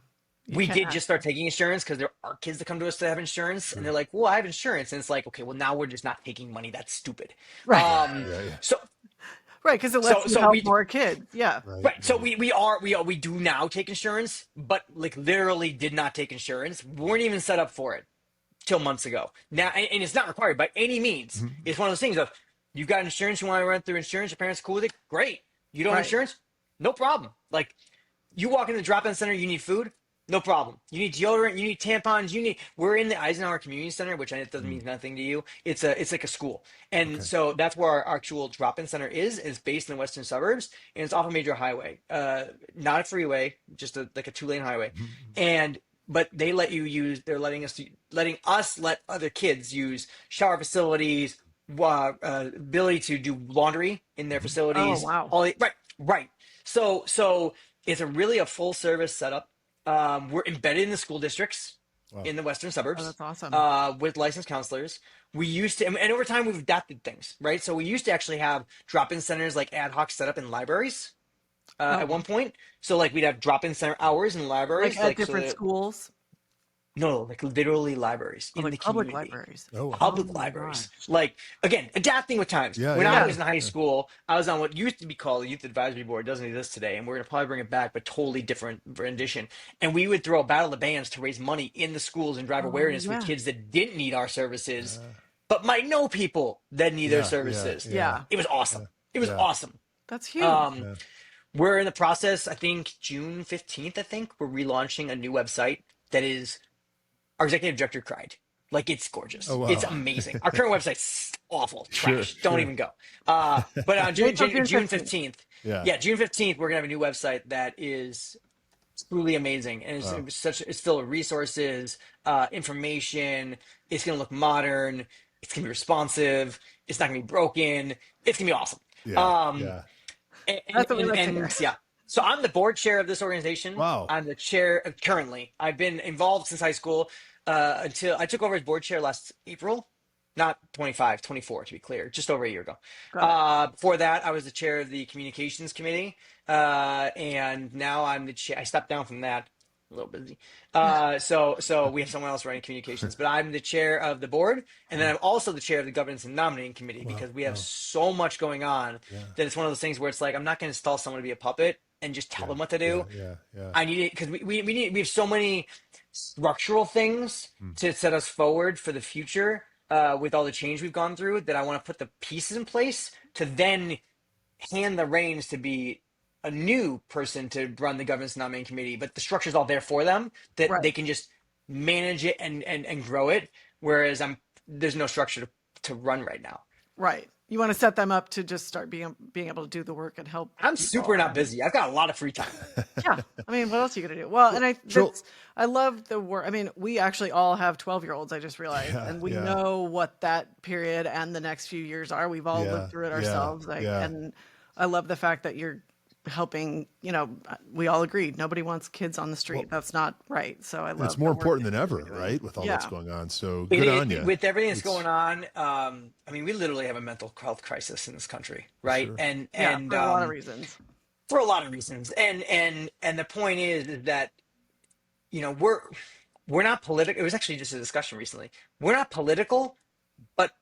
You We can't did ask. just start taking insurance because there are kids that come to us that have insurance, and they're like, "Well, I have insurance," and it's like, "Okay, well now we're just not taking money. That's stupid." Right. Yeah. So Right. Because it so lets you so help we more kids. Yeah. right. So we do now take insurance, but like literally did not take insurance. Weren't even set up for it till months ago. Now, and it's not required by any means. It's one of those things of you've got insurance, you want to run through insurance, your parents are cool with it, great. You don't have Right. insurance, no problem. Like you walk in the drop-in center, you need food, no problem. You need deodorant, you need tampons, we're in the Eisenhower Community Center, which I know it doesn't mean nothing to you. It's like a school. And so that's where our actual drop-in center is based in the western suburbs, and it's off a major highway. Not a freeway, just like a two-lane highway. And but they're letting us let other kids use shower facilities, ability to do laundry in their Oh, facilities. wow. Right. So it's really a full service setup. We're embedded in the school districts in the western Oh, suburbs, that's awesome. with licensed counselors. We used to, and over time we've adapted things, right? So we used to actually have drop-in centers like ad hoc set up in libraries at one point. So like we'd have drop-in center hours in libraries, Like at so different that schools. no, like literally libraries Oh, in like the public community. libraries. Oh, wow. Public Oh my libraries. gosh. Like again, adapting with times. Yeah, When yeah, I was in high school, I was on what used to be called the Youth Advisory Board. It doesn't exist today, and we're gonna probably bring it back, but totally different rendition. And we would throw a battle of the bands to raise money in the schools and drive Oh, awareness with yeah. kids that didn't need our services, but might know people that need their Yeah, services. Yeah. It was awesome. It was Yeah. awesome. That's huge. Um, We're in the process, I think June 15th, I think we're relaunching a new website that is our executive director cried. Like it's Oh gorgeous. It's wow. amazing. Our current website's awful, Sure, trash. Don't sure. even go. But on Wait till June June 15th. 15th, Yeah. yeah, June 15th, we're gonna have a new website that is truly amazing, and Wow. it's filled with resources, information. It's gonna look modern. It's gonna be responsive. It's not gonna be broken. It's gonna be awesome. Yeah. Um, Yeah. That's what we like to hear. and yeah, so I'm the board chair of this organization. Wow. I'm the chair currently. I've been involved since high school, until I took over as board chair last April, not 25, 24 to be clear, just over a year ago. Got it. Before that, I was the chair of the communications committee, and now I'm the chair. I stepped down from that. A little busy. So we have someone else running communications, but I'm the chair of the board, and then I'm also the chair of the governance and nominating committee Wow. because we have Wow. so much going on Yeah. that it's one of those things where it's like I'm not going to install someone to be a puppet and just tell Yeah. them what to do. Yeah. Yeah. Yeah. I need it because we have so many structural things to set us forward for the future, with all the change we've gone through, that I want to put the pieces in place to then hand the reins to be a new person to run the governance nominating committee, but the structure's all there for them that Right. they can just manage it and grow it. Whereas there's no structure to run right now. Right. You want to set them up to just start being able to do the work and help I'm people. super not busy. I've got a lot of free time. Yeah. I mean, what else are you going to do? Well, and Joel- I love the work. I mean, we actually all have 12-year-olds, I just realized, Yeah, and we yeah. know what that period and the next few years are. We've all Yeah, lived through it yeah, ourselves. yeah. And I love the fact that you're helping, we all agreed nobody wants kids on the street. That's not right. So I And love it's more the work important that than ever, you're doing. right? With all that's Yeah. going on. So good on you. With everything that's going on, I mean, we literally have a mental health crisis in this country, right? Sure. And Yeah, and for a lot of reasons. for a lot of reasons. And the point is that we're not political. It was actually just a discussion recently. We're not political, but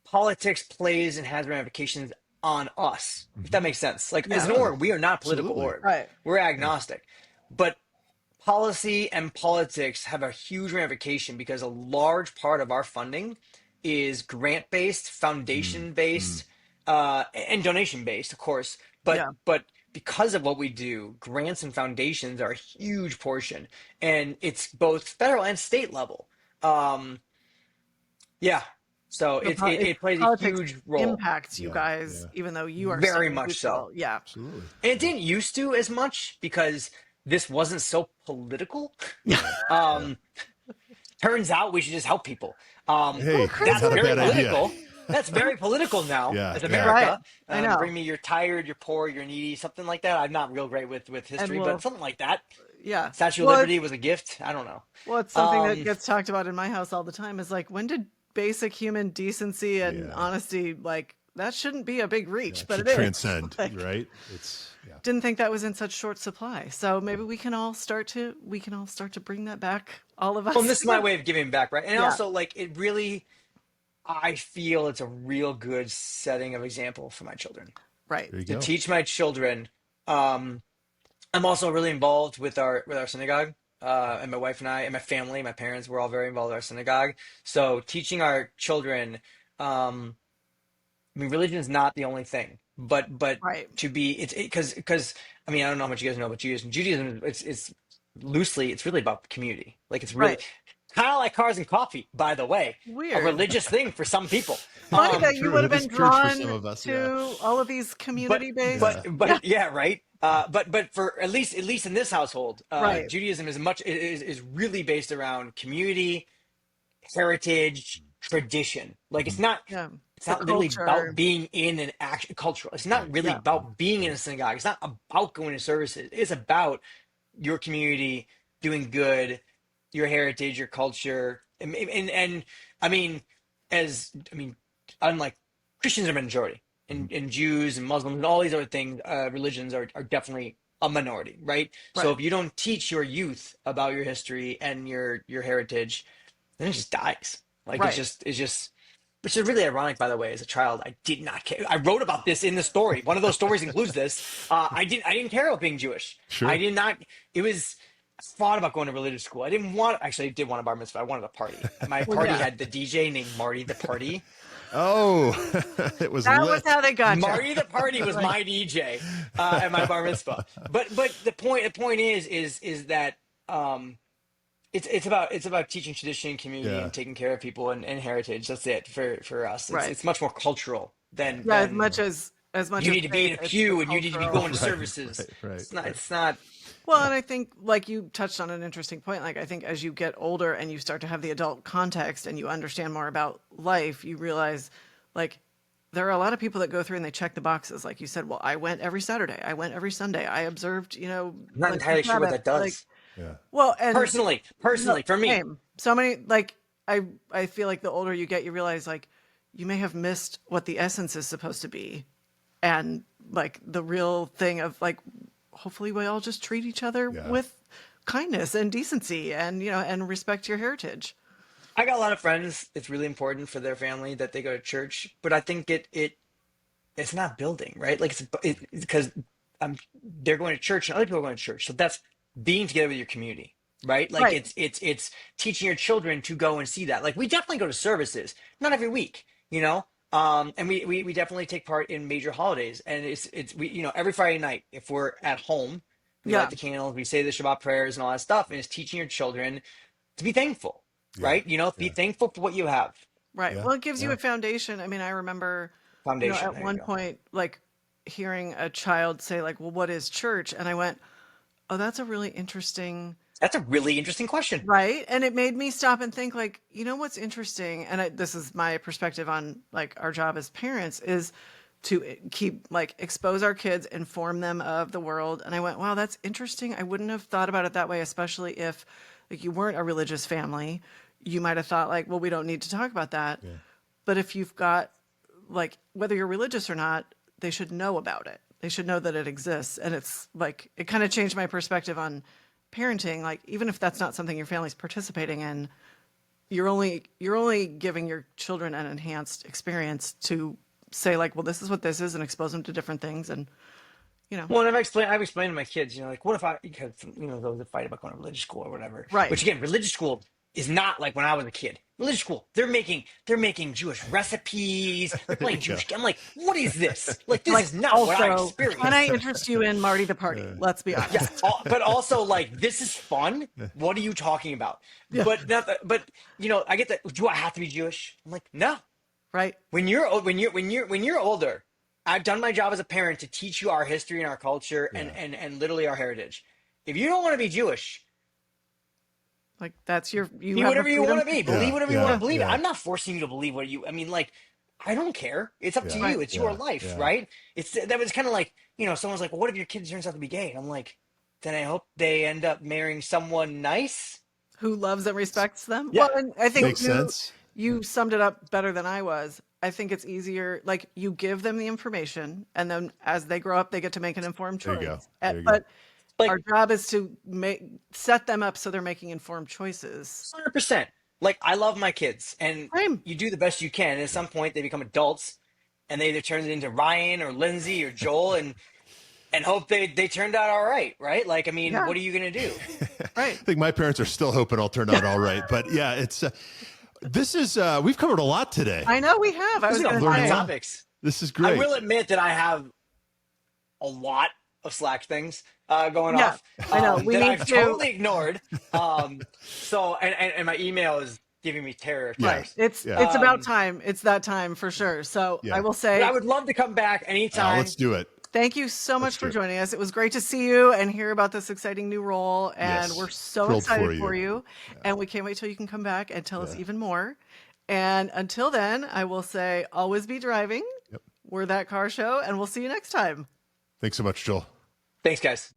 politics plays and has ramifications on us, if that makes sense. Like as an Yeah. org, we are not a political Absolutely. org. Right. We're agnostic. But policy and politics have a huge ramification because a large part of our funding is grant based, foundation based, and donation based, of course. But Yeah. but because of what we do, grants and foundations are a huge portion, and it's both federal and state level. Yeah, so it plays a Politics huge role. impacts you Yeah, guys, yeah. even though you are Very so much so. neutral. Yeah. Absolutely. And it didn't used to as much because this wasn't so political. Yeah. Turns out we should just help people. Hey, That's that's not a very bad idea. political. That's very political now Yeah, as yeah. America. Right. I know. Bring me you're tired, you're poor, you're needy, something like that. I'm not real great with history, we'll- but something like that. Yeah. Statue of Well, Liberty was a gift. I don't know. Well, it's something that Um, gets talked about in my house all the time is like, when did basic human decency and Yeah. honesty, like, that shouldn't be a big reach, It but should it is. transcend, Like, right? It's yeah. didn't think that was in such short supply. So maybe we can all start to bring that back. All of us. Well, and this is my way of giving back, right? And Yeah. also, like, it really, I feel it's a real good setting of example for my children. Right. There you To go. teach my children. I'm also really involved with our synagogue, and my wife and I and my family, my parents were all very involved with our synagogue. So teaching our children, I mean, religion is not the only thing, but Right. to be it's because I mean I don't know how much you guys know about Judaism. Judaism it's loosely it's really about community. Like it's really Right. kind of like cars and coffee, by the way, a Weird. religious thing for some people. Funny Um, that you true. would have It is been church for drawn some of us, to yeah. all of these but community-based. but yeah, right. But for at least in this household, Right. Judaism is really based around community, heritage, tradition. Like Yeah. it's The not literally culture. about being in an action cultural. It's not really Yeah. about being in a synagogue. It's not about going to services. It's about your community doing good, your heritage, your culture, and I mean, unlike Christians are a majority, and Jews and Muslims and all these other things, religions are definitely a minority, right? So Right. if you don't teach your youth about your history and your heritage, then it just dies. Like Right. it's just which is really ironic, by the way. As a child, I did not care. I wrote about this in the story. One of those stories includes this. I didn't care about being Jewish. Sure. I did not. It was. I thought about going to religious school. I did want a bar mitzvah. I wanted a party. My party yeah. had the DJ named Marty the Party. Oh, it was That was lit. how they got you. Marty the Party was my DJ at my bar mitzvah. But the point is that it's about teaching tradition and community Yeah. and taking care of people and heritage. That's it for us. It's Right. it's much more cultural Yeah, than as much you as need to be in faith, a it's the pew and you need to be cultural. going to Right, services. right, It's not. right. It's not. Well, and I think like you touched on an interesting point. Like I think as you get older and you start to have the adult context and you understand more about life, you realize like there are a lot of people that go through and they check the boxes. Like you said, well, I went every Saturday, I went every Sunday, I observed, I'm not like the entirely sure what Sabbath. that Like, does. Yeah. well, and no, Personally, for me, same. So many like I feel like the older you get, you realize like you may have missed what the essence is supposed to be, and like the real thing of like hopefully we all just treat each other Yeah. with kindness and decency and and respect your heritage. I got a lot of friends. It's really important for their family that they go to church, but I think it's not building, right? Like it's because I'm they're going to church and other people are going to church. So that's being together with your community, right? Like Right. it's teaching your children to go and see that. Like we definitely go to services, not every week, you know. And we definitely take part in major holidays, and it's we every Friday night if we're at home, we light Yeah. the candles, we say the Shabbat prayers and all that stuff, and it's teaching your children to be thankful, Yeah. right? Be Yeah. thankful for what you have. Right. Yeah. Well, it gives you Yeah. a foundation. I mean, I remember, Foundation. at There you one go. point, like hearing a child say, like, well, what is church? And I went, oh, that's a really interesting, That's a really interesting question. right? And it made me stop and think, like, what's interesting? And this is my perspective on like our job as parents is to keep like expose our kids, inform them of the world. And I went, wow, that's interesting. I wouldn't have thought about it that way, especially if like you weren't a religious family. You might have thought like, well, we don't need to talk about that. Yeah. But if you've got like whether you're religious or not, they should know about it. They should know that it exists. And it's like it kind of changed my perspective on parenting. Like even if that's not something your family's participating in, you're only giving your children an enhanced experience to say like, well, this is what this is, and expose them to different things. And Well, and I've explained to my kids, like, what if because those that fight about going to religious school or whatever. right, Which again, religious school is not like when I was a kid. Religious school, they're making Jewish recipes. They're playing Yeah. Jewish. I'm like, what is this? Like, this like is not what I also, can I experienced. interest you in Marty the Party? Let's be Yeah, honest. but also like, this is fun. What are you talking about? Yeah, But I get that. Do I have to be Jewish? I'm like, no. right. When you're older, I've done my job as a parent to teach you our history and our culture and Yeah. and literally our heritage. If you don't want to be Jewish, Like that's you be have the whatever you freedom want to be. to Believe Yeah. whatever you want Yeah. to believe. Yeah. I'm not forcing you to believe what you. I mean, like, I don't care. It's up to Yeah. you. It's your Yeah. life, Yeah. right? That was kind of like someone's like, well, what if your kid turns out to be gay? And I'm like, then I hope they end up marrying someone nice. who loves and respects them. Yeah. Well, and I think Makes sense. you summed it up better than I was. I think it's easier, like you give them the information, and then as they grow up, they get to make an informed There choice. you go. There you go. But Like, our job is to set them up so they're making informed choices. 100%. Like, I love my kids, and Same. you do the best you can. And at some point, they become adults, and they either turn it into Ryan or Lindsay or Joel, and hope they turned out all right, right? Like, I mean, Yeah. what are you gonna do? Right. I think my parents are still hoping I'll turn out all right. But yeah, it's this is we've covered a lot today. I know we have. I This was is a going to lot of say. topics. This is I great. will admit that I have a lot of Slack things going Yeah, off I know. We that need I've to. totally ignored. So and my email is giving me terror. Yeah. Right. It's Yeah. about time. It's that time for sure. So Yeah. I will But say I would love to come back anytime. Let's do it. thank you so much Let's for do it. joining us. It was great to see you and hear about this exciting new role. And Yes. we're so Thrilled excited for for you. you. And we can't wait till you can come back and tell us Yeah. even more. And until then, I will say always be driving. Yep. We're That Car Show, and we'll see you next time. Thanks so much, Joel. Thanks, guys.